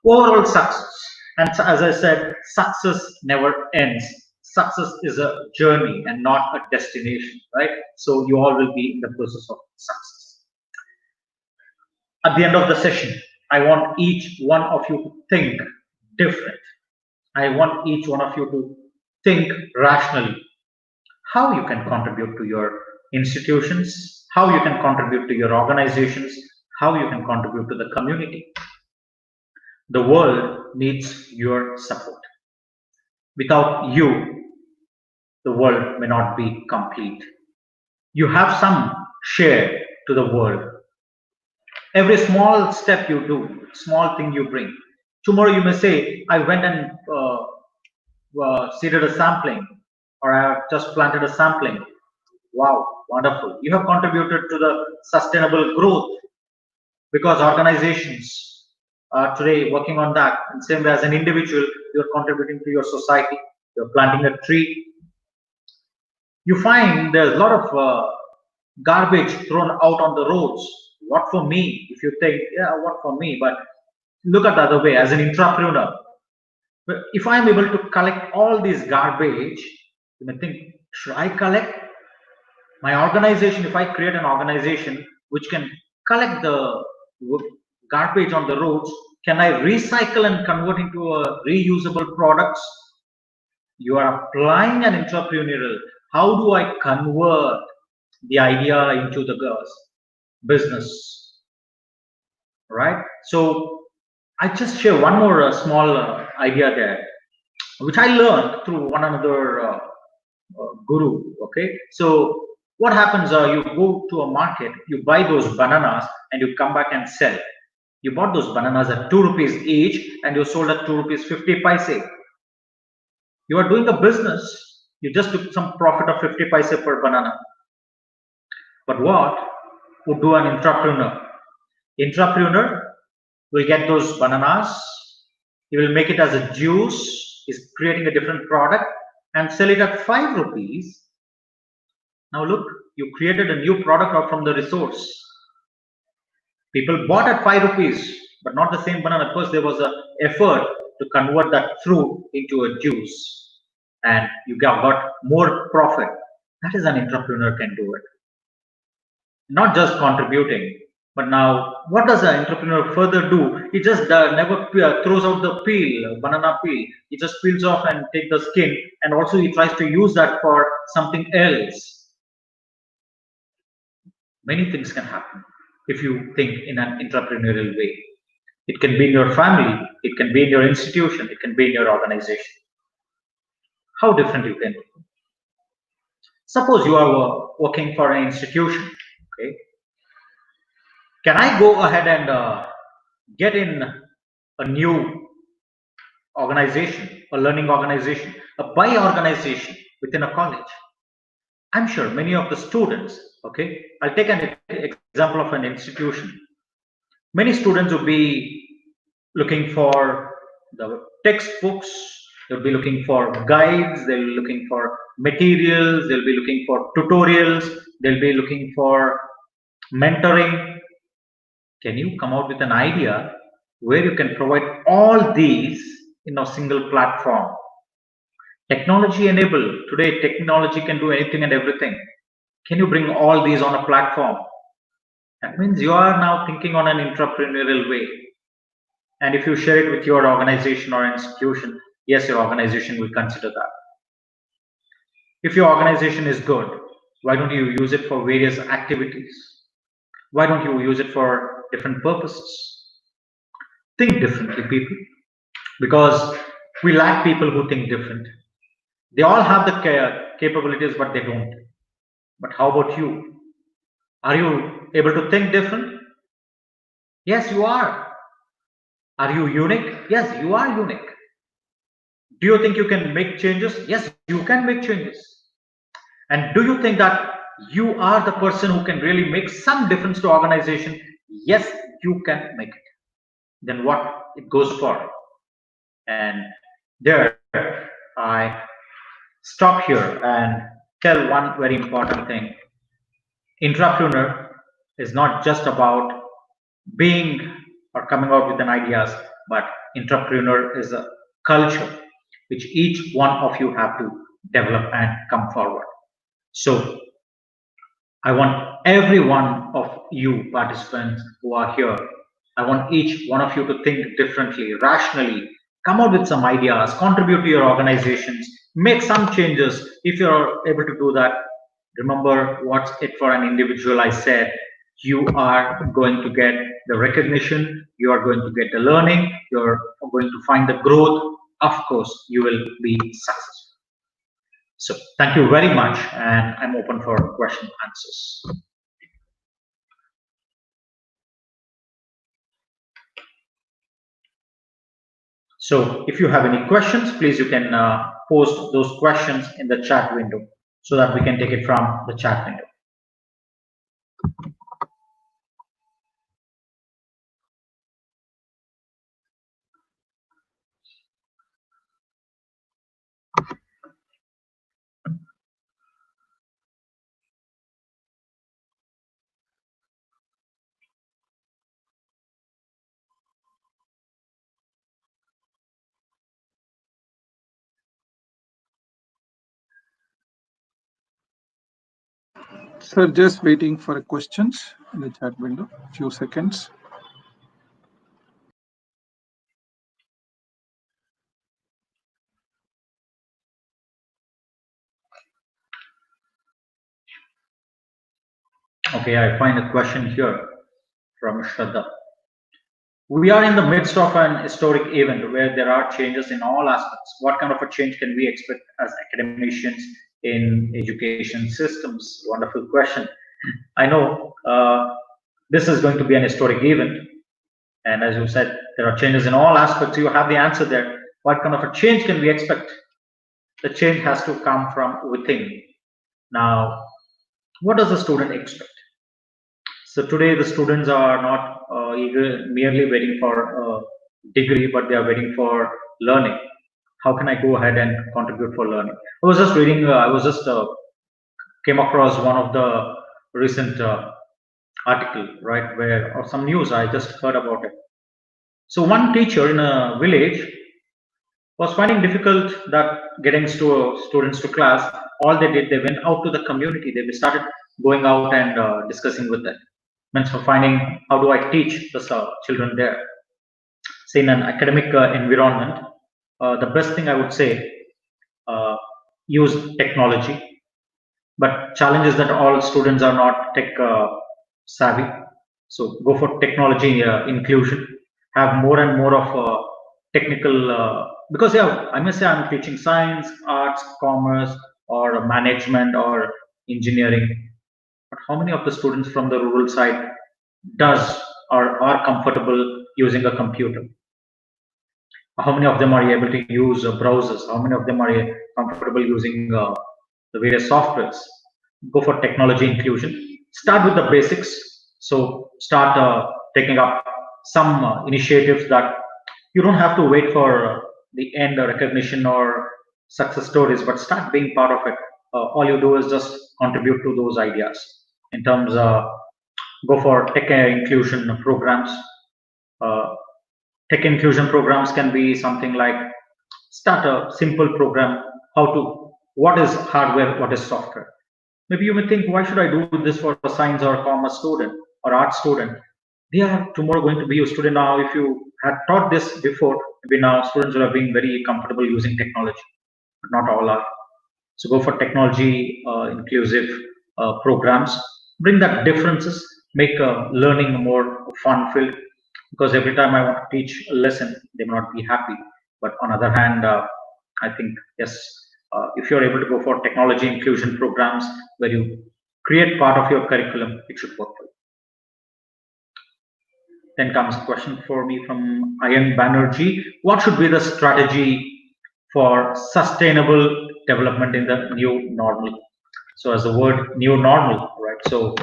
overall success. And as I said, success never ends. Success is a journey and not a destination, right? So you all will be in the process of success. At the end of the session, I want each one of you to think different. I want each one of you to think rationally. How you can contribute to your institutions, how you can contribute to your organizations, how you can contribute to the community. The world needs your support. Without you, the world may not be complete. You have some share to the world. Every small step you do, small thing you bring. Tomorrow you may say, I went and seeded a sampling, or I have just planted a sampling. Wow, wonderful. You have contributed to the sustainable growth, because organizations are today working on that. And same way as an individual, you're contributing to your society, you're planting a tree. You find there's a lot of garbage thrown out on the roads. What for me? If you think, yeah, what for me? But look at the other way, as an entrepreneur. If I'm able to collect all these garbage, you may think, should I collect? My organization, if I create an organization which can collect the garbage on the roads, can I recycle and convert into a reusable products? You are applying an entrepreneurial. How do I convert the idea into the business? Right? So I just share one more small idea there, which I learned through one another guru. Okay, so what happens? You go to a market, you buy those bananas, and you come back and sell. You bought those bananas at 2 rupees each, and you sold at 2 rupees 50 paise. You are doing a business. You just took some profit of 50 paise per banana. But what would do an entrepreneur? Entrepreneur will get those bananas, He will make it as a juice. He's creating a different product and sell it at 5 rupees. Now look, you created a new product out from the resource. People bought at 5 rupees, but not the same banana. Of course, there was an effort to convert that fruit into a juice, and you got more profit. That is an entrepreneur can do it. Not just contributing, but now what does an entrepreneur further do? He just never throws out the peel, banana peel. He just peels off and take the skin, and also he tries to use that for something else. Many things can happen if you think in an entrepreneurial way. It can be in your family, it can be in your institution, it can be in your organization. How different you can be. Suppose you are working for an institution, okay? Can I go ahead and get in a new organization, a learning organization, a buy organization within a college? I'm sure many of the students, okay, I'll take an example of an institution. Many students will be looking for the textbooks, they'll be looking for guides, they'll be looking for materials, they'll be looking for tutorials, they'll be looking for mentoring. Can you come out with an idea where you can provide all these in a single platform? Technology enabled. Today, technology can do anything and everything. Can you bring all these on a platform? That means you are now thinking on an entrepreneurial way. And if you share it with your organization or institution, yes, your organization will consider that. If your organization is good, why don't you use it for various activities? Why don't you use it for different purposes? Think differently, people, because we lack people who think different. They all have the capabilities, but they don't. But how about you? Are you able to think different? Yes, you are. Are you unique? Yes, you are unique. Do you think you can make changes? Yes, you can make changes. And do you think that you are the person who can really make some difference to organization? Yes, you can make it. Then what it goes for? And there I stop here and tell one very important thing. Entrepreneur is not just about being or coming out with an ideas, but entrepreneur is a culture which each one of you have to develop and come forward. So I want every one of you participants who are here, I want each one of you to think differently, rationally, come out with some ideas, contribute to your organizations, make some changes. If you're able to do that, remember what's it for an individual. I said, you are going to get the recognition, you are going to get the learning, you're going to find the growth. Of course, you will be successful. So thank you very much, and I'm open for question answers. So if you have any questions, please you can post those questions in the chat window so that we can take it from the chat window. Sir, just waiting for questions in the chat window. Few seconds. Okay, I find a question here from Shraddha. We are in the midst of an historic event where there are changes in all aspects. What kind of a change can we expect as academicians in education systems? Wonderful question. I know this is going to be an historic event. And as you said, there are changes in all aspects. You have the answer there. What kind of a change can we expect? The change has to come from within. Now, what does the student expect? So today the students are not merely waiting for degree, but they are waiting for learning. How can I go ahead and contribute for learning? I was just reading, came across one of the recent article, right, where, or some news, I just heard about it. So one teacher in a village was finding difficult that getting students to class. All they did, they went out to the community. They started going out and discussing with them. Means for finding how do I teach the children there. Say in an academic environment, the best thing I would say, use technology. But challenge is that all students are not tech savvy. So go for technology inclusion. Have more and more of technical, because yeah, I must say I'm teaching science, arts, commerce, or management or engineering. But how many of the students from the rural side does or are comfortable using a computer? How many of them are able to use browsers? How many of them are comfortable using the various softwares? Go for technology inclusion. Start with the basics. So start taking up some initiatives that you don't have to wait for the end or recognition or success stories, but start being part of it. All you do is just contribute to those ideas. In terms of go for tech inclusion programs. Uh, Tech inclusion programs can be something like start a simple program, what is hardware, what is software. Maybe you may think, why should I do this for a science or commerce student or art student? They are tomorrow going to be a student now. If you had taught this before, maybe now students would have been very comfortable using technology, but not all are. So go for technology inclusive programs. Bring that differences, make learning more fun filled. Because every time I want to teach a lesson, they may not be happy. But on other hand, I think yes, if you're able to go for technology inclusion programs where you create part of your curriculum, it should work well. Then comes a question for me from Ayan Banerjee. What should be the strategy for sustainable development in the new normal? So as the word new normal, right? So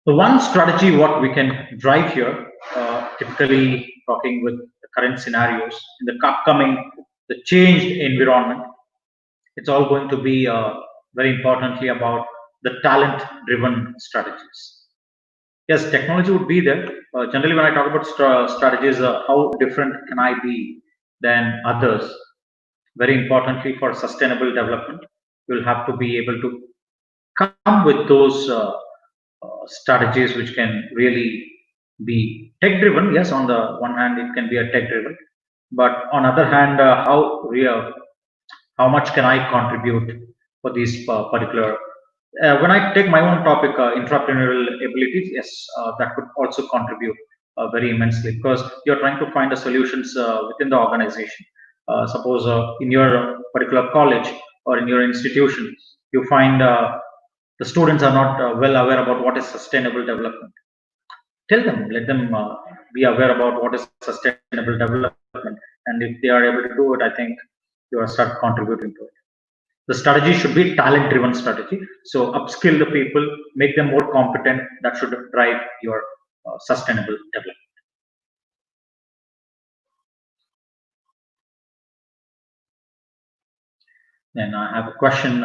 the one strategy what we can drive here, typically talking with the current scenarios in the upcoming, the changed environment, it's all going to be very importantly about the talent-driven strategies. Yes, technology would be there. Generally, when I talk about strategies, how different can I be than others? Very importantly, for sustainable development, you'll have to be able to come with those strategies which can really be tech-driven. Yes, on the one hand, it can be a tech-driven, but on other hand, how much can I contribute for these particular when I take my own topic, intrapreneurial abilities, yes, that could also contribute very immensely because you're trying to find the solutions within the organization. Suppose in your particular college or in your institution, you find the students are not well aware about what is sustainable development. Tell them, let them be aware about what is sustainable development. And if they are able to do it, I think you are start contributing to it. The strategy should be talent-driven strategy. So upskill the people, make them more competent. That should drive your sustainable development. Then I have a question.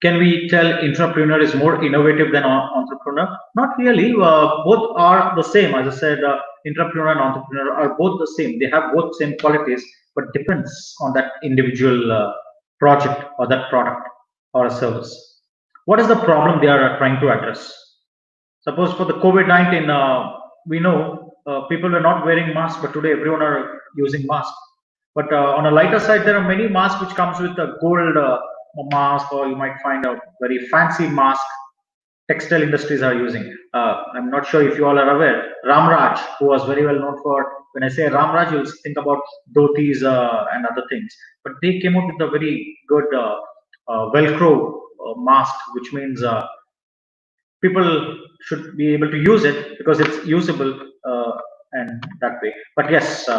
Can we tell entrepreneur is more innovative than entrepreneur? Not really. Both are the same. As I said, entrepreneur and entrepreneur are both the same. They have both same qualities, but depends on that individual project or that product or a service. What is the problem they are trying to address? Suppose for the COVID-19, we know people were not wearing masks, but today everyone are using masks. But on a lighter side, there are many masks which comes with a gold mask, or you might find a very fancy mask. Textile industries are using. I'm not sure if you all are aware. Ramraj, who was very well known for, when I say Ramraj, you'll think about dhotis and other things. But they came up with a very good Velcro mask, which means people should be able to use it because it's usable and that way. But yes,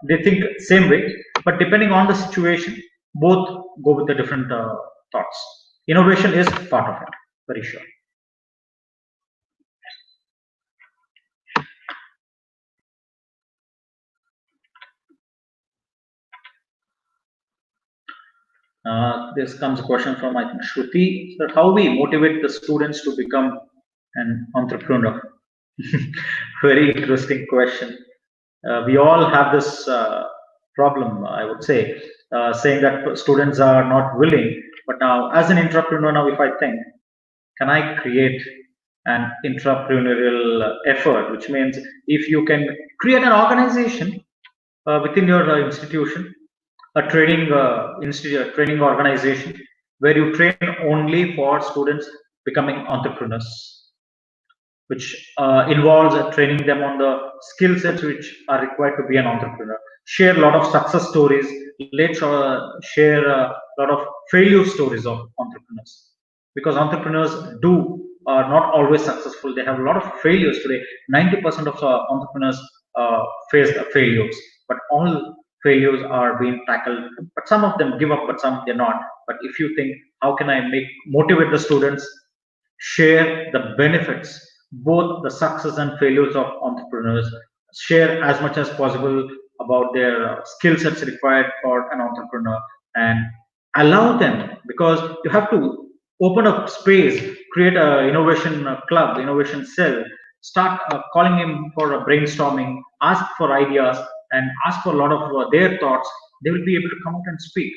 they think same way, but depending on the situation, both go with the different thoughts. Innovation is part of it, very sure. This comes a question from, I think, Shruti, that how we motivate the students to become an entrepreneur. Very interesting question. We all have this problem, I would say, saying that students are not willing. But now, as an entrepreneur, now if I think, can I create an entrepreneurial effort, which means if you can create an organization within your institution, a training institute, a training organization where you train only for students becoming entrepreneurs, which involves training them on the skill sets which are required to be an entrepreneur. Share a lot of success stories. Let's share a lot of failure stories of entrepreneurs, because entrepreneurs do are not always successful. They have a lot of failures today. 90% of entrepreneurs face failures, but all failures are being tackled. But some of them give up, but some they're not. But if you think, how can I motivate the students? Share the benefits, both the success and failures of entrepreneurs. Share as much as possible about their skill sets required for an entrepreneur, and allow them, because you have to open up space, create a innovation club, innovation cell, start calling him for a brainstorming, ask for ideas, and ask for a lot of their thoughts. They will be able to come out and speak.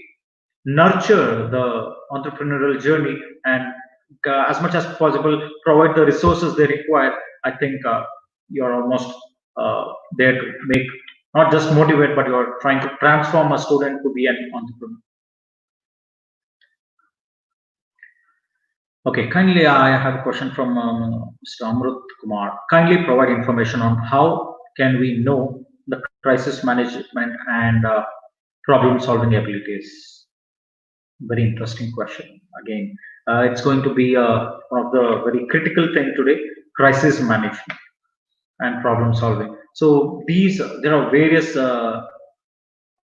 Nurture the entrepreneurial journey, and as much as possible provide the resources they require. I think you're almost there to make, not just motivate, but you're trying to transform a student to be an entrepreneur. Okay, kindly, I have a question from Mr. Amrut Kumar. Kindly provide information on how can we know the crisis management and problem solving abilities. Very interesting question. Again, it's going to be one of the very critical thing today: crisis management and problem solving. So there are various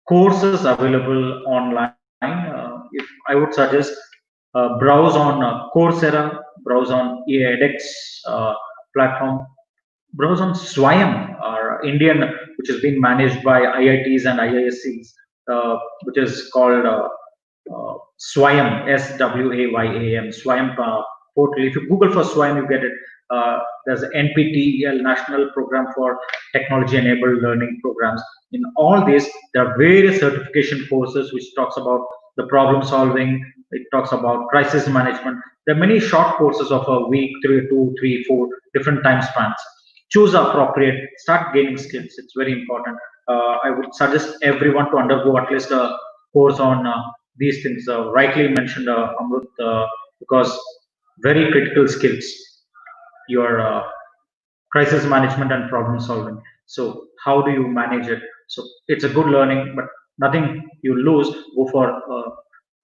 courses available online. If I would suggest, browse on Coursera, browse on edX platform, browse on SWAYAM, our Indian, which has been managed by IITs and IISCs, which is called SWAYAM, SWAYAM, SWAYAM portal. If you Google for SWAYAM, you get it. There's NPTEL, National Program for Technology Enabled Learning Programs. In all this, there are various certification courses which talks about the problem solving. It talks about crisis management. There are many short courses of a week, 2, 3, 4 different time spans. Choose appropriate, start gaining skills. It's very important. I would suggest everyone to undergo at least a course on these things. Rightly mentioned, Amrut, because very critical skills, your crisis management and problem solving. So how do you manage it? So it's a good learning, but nothing you lose. Go for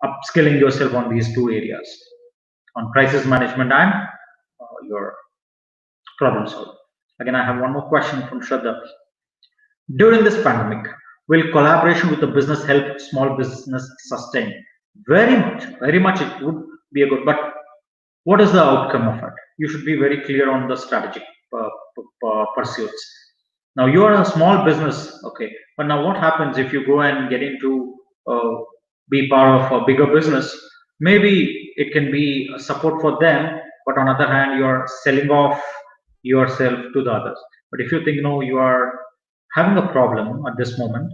upskilling yourself on these two areas, on crisis management and your problem solving. Again, I have one more question from Shraddha. During this pandemic, will collaboration with the business help small business sustain? Very much it would be a good, but what is the outcome of it? You should be very clear on the strategic pursuits. Now you are a small business, okay, but now what happens if you go and get into be part of a bigger business? Maybe it can be a support for them, but on the other hand, you are selling off yourself to the others. But if you think, no, you are having a problem at this moment,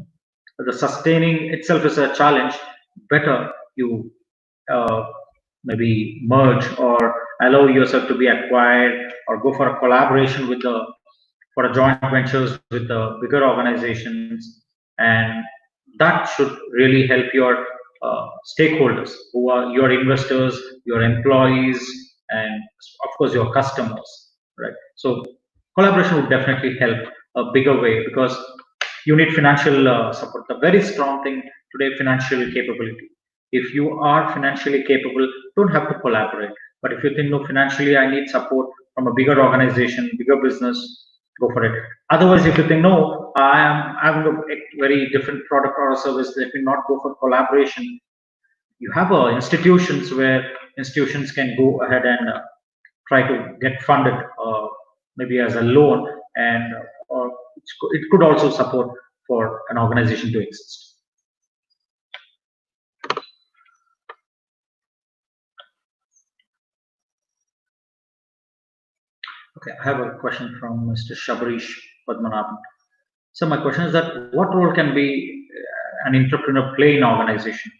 the sustaining itself is a challenge, better you maybe merge or allow yourself to be acquired, or go for a collaboration with for a joint ventures with the bigger organizations, and that should really help your stakeholders, who are your investors, your employees, and of course your customers, right? So collaboration would definitely help a bigger way, because you need financial support. The very strong thing today, financial capability. If you are financially capable, don't have to collaborate. But if you think, no, financially I need support from a bigger organization, bigger business, go for it. Otherwise, if you think, no, I am having a very different product or a service, let me not go for collaboration. You have institutions where institutions can go ahead and try to get funded, maybe as a loan, and it could also support for an organization to exist. Okay, I have a question from Mr. Shabarish Padmanabhan. So my question is that what role can be an entrepreneur play in organization?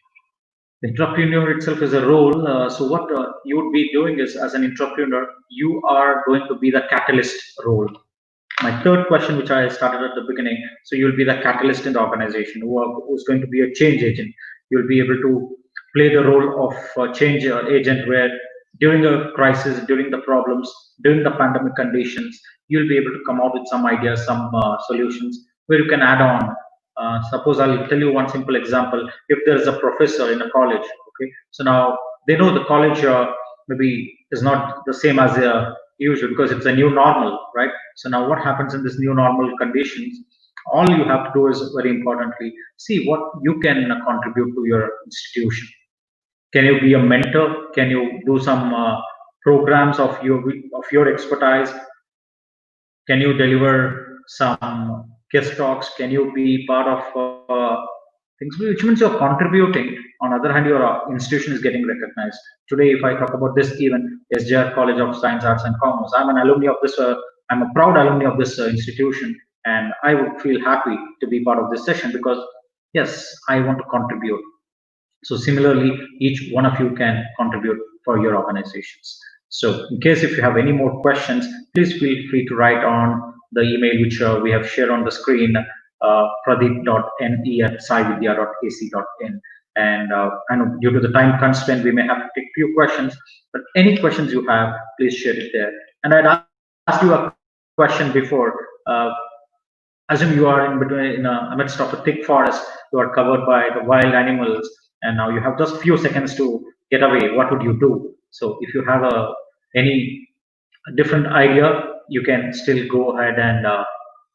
The entrepreneur itself is a role. So what you would be doing is, as an entrepreneur, you are going to be the catalyst role. My third question, which I started at the beginning, so you'll be the catalyst in the organization who's going to be a change agent. You'll be able to play the role of a change agent where during a crisis, during the problems, during the pandemic conditions, you'll be able to come out with some ideas, some solutions where you can add on. Suppose I'll tell you one simple example. If there is a professor in a college, okay, so now they know the college maybe is not the same as usual because it's a new normal, right? So now what happens in this new normal conditions? All you have to do is, very importantly, see what you can contribute to your institution. Can you be a mentor? Can you do some programs of your expertise? Can you deliver some guest talks? Can you be part of things which means you're contributing? On the other hand, your institution is getting recognized. Today, if I talk about this event, S.J.R. College of Science, Arts and Commerce, I'm an alumni of this. I'm a proud alumni of this institution, and I would feel happy to be part of this session because yes, I want to contribute. So similarly, each one of you can contribute for your organizations. So in case if you have any more questions, please feel free to write on the email which we have shared on the screen, pradeep.ne@scividya.ac.in. And I know due to the time constraint, we may have to take few questions, but any questions you have, please share it there. And I'd asked you a question before. Assume you are in between, in a amidst of a thick forest, you are covered by the wild animals, and now you have just few seconds to get away. What would you do? So if you have any different idea, you can still go ahead and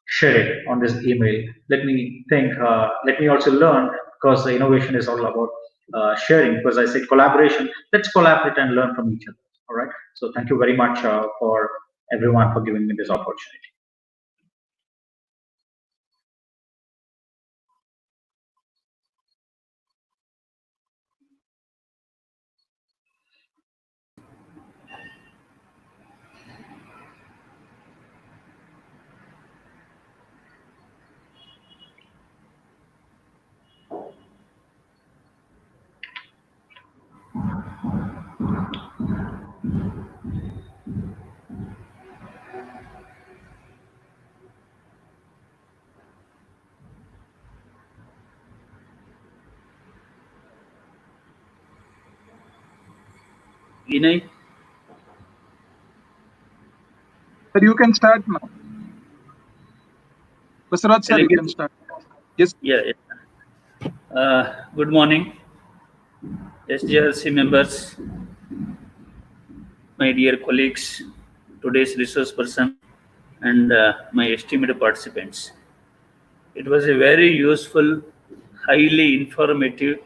share it on this email. Let me think. Let me also learn, because the innovation is all about sharing. Because I said collaboration. Let's collaborate and learn from each other. All right. So thank you very much for everyone for giving me this opportunity. Vinay? Sir, you can start now. Basaraj sir, you can start. Yes. Yeah. Good morning, S.J.R.C. members, my dear colleagues, today's resource person, and my esteemed participants. It was a very useful, highly informative,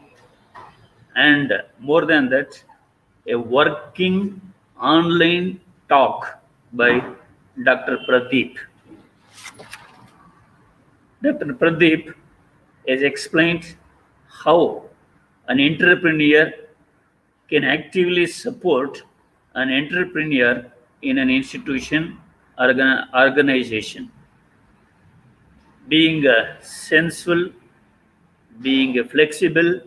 and more than that, a working online talk by Dr. Pradeep. Dr. Pradeep has explained how an entrepreneur can actively support an entrepreneur in an institution or organization. Being sensible, being flexible,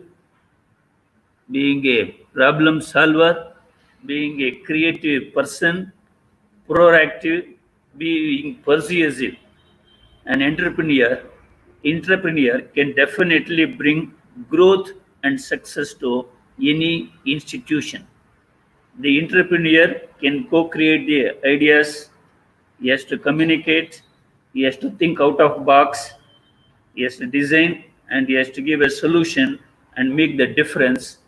being a problem solver, being a creative person, proactive, being persuasive. An entrepreneur can definitely bring growth and success to any institution. The entrepreneur can co-create the ideas. He has to communicate. He has to think out of box. He has to design, and he has to give a solution and make the difference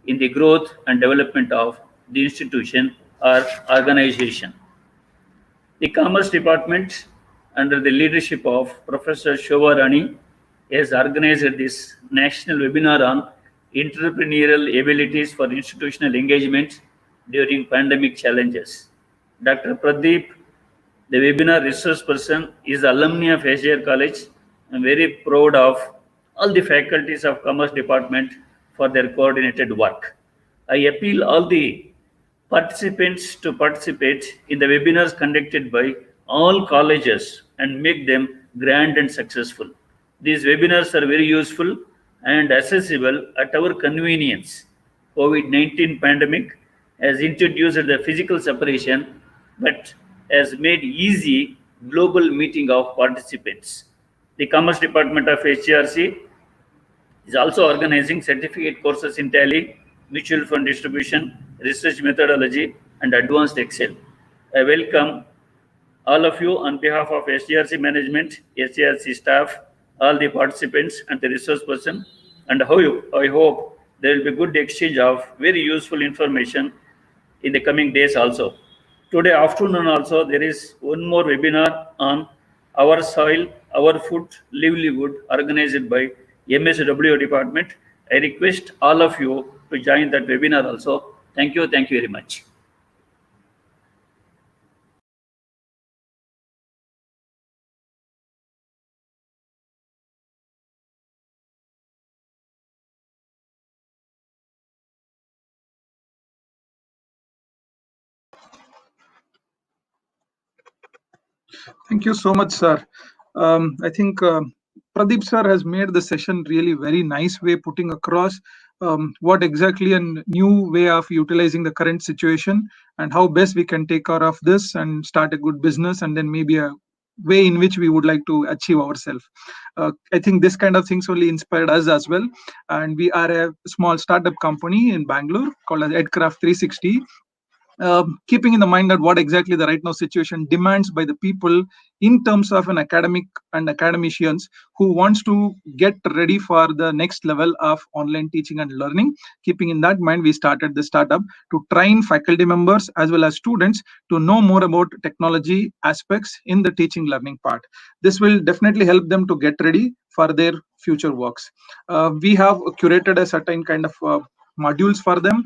in the growth and development of the institution or organization. The Commerce Department, under the leadership of Professor Shobha Rani, has organized this national webinar on entrepreneurial abilities for institutional engagement during pandemic challenges. Dr. Pradeep, the webinar resource person, is alumni of S.J.R. College. I'm very proud of all the faculties of Commerce Department for their coordinated work. I appeal all the participants to participate in the webinars conducted by all colleges and make them grand and successful. These webinars are very useful and accessible at our convenience. COVID-19 pandemic has introduced the physical separation but has made easy global meeting of participants. The Commerce Department of SJRC is also organizing certificate courses in Tally, mutual fund distribution, research methodology, and advanced Excel. I welcome all of you on behalf of SGRC management, SGRC staff, all the participants and the resource person, and I hope there will be good exchange of very useful information in the coming days also. Today afternoon also there is one more webinar on our soil, our food, livelihood organized by MSW department. I request all of you to join that webinar also. Thank you very much. Thank you so much, sir. I think Pradeep sir has made the session really very nice way, putting across what exactly a new way of utilizing the current situation and how best we can take care of this and start a good business, and then maybe a way in which we would like to achieve ourselves. I think this kind of things only inspired us as well. And we are a small startup company in Bangalore called as Edcraft 360, keeping in the mind that what exactly the right now situation demands by the people in terms of an academic and academicians who wants to get ready for the next level of online teaching and learning. Keeping in that mind, we started the startup to train faculty members as well as students to know more about technology aspects in the teaching learning part. This will definitely help them to get ready for their future works. We have curated a certain kind of modules for them.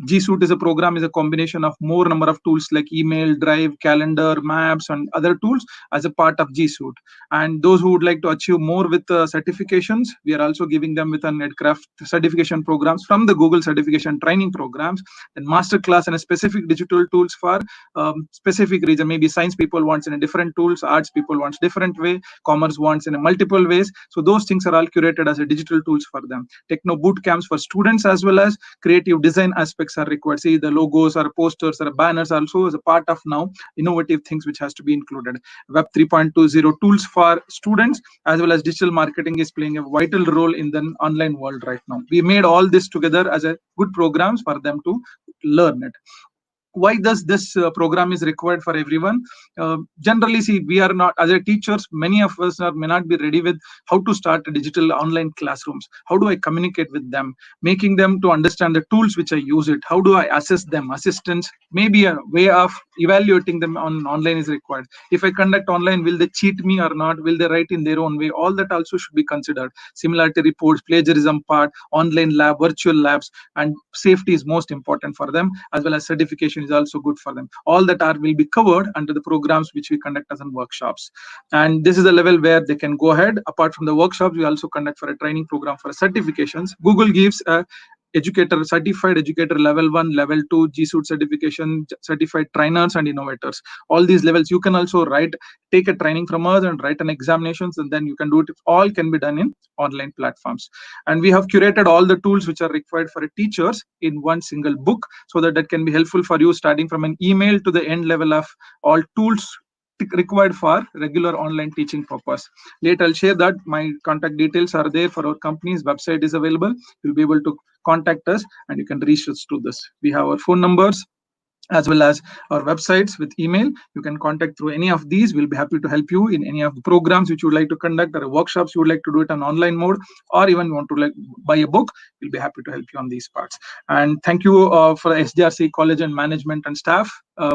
G Suite is a combination of more number of tools like email, drive, calendar, maps, and other tools as a part of G Suite. And those who would like to achieve more with certifications, we are also giving them with an Edcraft certification programs from the Google certification training programs, and masterclass and a specific digital tools for specific region. Maybe science people wants in a different tools, arts people wants different way, commerce wants in a multiple ways. So those things are all curated as a digital tools for them. Techno boot camps for students as well as creative design aspects are required. See, the logos or posters or banners also is a part of now innovative things which has to be included. Web 3.20 tools for students as well as digital marketing is playing a vital role in the online world right now. We made all this together as a good programs for them to learn it. Why does this program is required for everyone? Generally, see, we are not, as a teachers, many of us may not be ready with how to start digital online classrooms. How do I communicate with them, making them to understand the tools which I use it? How do I assess them? Assistance, maybe a way of evaluating them on online is required. If I conduct online, will they cheat me or not? Will they write in their own way? All that also should be considered. Similarity reports, plagiarism part, online lab, virtual labs, and safety is most important for them, as well as certification is also good for them. All that are will be covered under the programs which we conduct as in workshops. And this is the level where they can go ahead. Apart from the workshops, we also conduct for a training program for certifications. Google gives a certified educator level 1, level 2, G Suite certification, certified trainers and innovators. All these levels you can also take a training from us and write an examinations, and then you can do it. All can be done in online platforms. And we have curated all the tools which are required for teachers in one single book, so that can be helpful for you, starting from an email to the end level of all tools required for regular online teaching purpose. Later I'll share that my contact details are there for our company's website is available. You'll be able to contact us and you can reach us to this. We have our phone numbers as well as our websites with email. You can contact through any of these. We'll be happy to help you in any of the programs which you would like to conduct, or workshops you would like to do it on online mode, or even want to buy a book. We'll be happy to help you on these parts. And thank you for S.J.R.C. College and management and staff.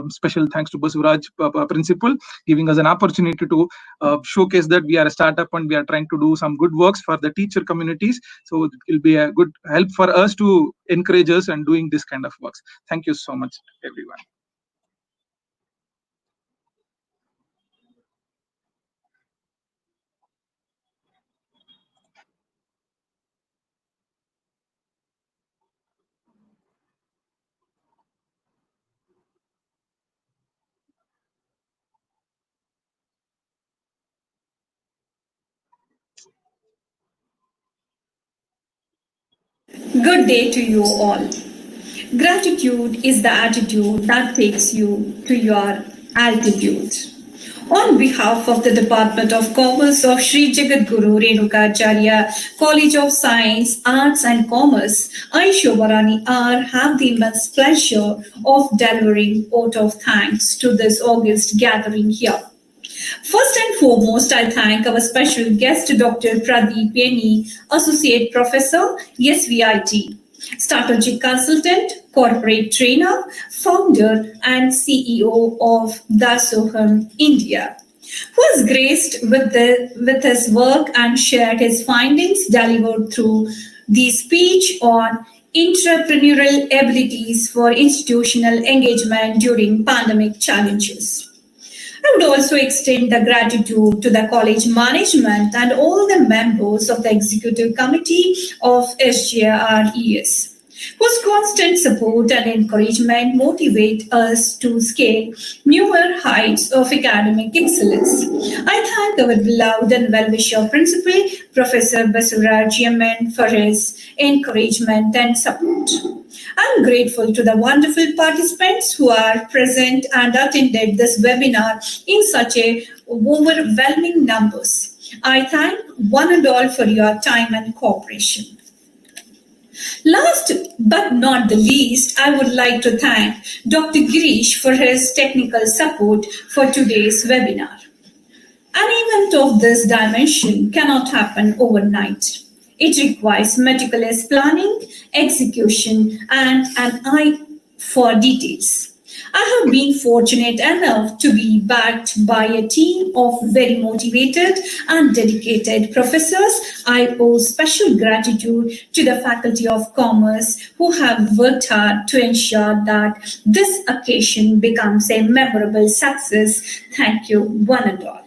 Special thanks to Basuraj, principal, giving us an opportunity to showcase that we are a startup and we are trying to do some good works for the teacher communities. So it will be a good help for us to encourage us and doing this kind of works. Thank you so much, everyone. Good day to you all. Gratitude is the attitude that takes you to your altitude. On behalf of the Department of Commerce of Sri Jagadguru Renukacharya College of Science, Arts and Commerce, I, Shobharani R, have the immense pleasure of delivering vote of thanks to this august gathering here. First and foremost, I thank our special guest, Dr. Pradeep N E, Associate Professor, SVIT, Strategic Consultant, Corporate Trainer, Founder and CEO of Dasoham, India, who has graced with his work and shared his findings delivered through the speech on entrepreneurial abilities for institutional engagement during pandemic challenges. I would also extend the gratitude to the college management and all the members of the executive committee of S.J.R.COLLEGE, whose constant support and encouragement motivate us to scale newer heights of academic excellence. I thank our beloved and well-wisher principal, Professor Dasoham, for his encouragement and support. I'm grateful to the wonderful participants who are present and attended this webinar in such a overwhelming numbers. I thank one and all for your time and cooperation. Last but not the least, I would like to thank Dr. Girish for his technical support for today's webinar. An event of this dimension cannot happen overnight. It requires meticulous planning, execution, and an eye for details. I have been fortunate enough to be backed by a team of very motivated and dedicated professors. I owe special gratitude to the Faculty of Commerce who have worked hard to ensure that this occasion becomes a memorable success. Thank you, one and all.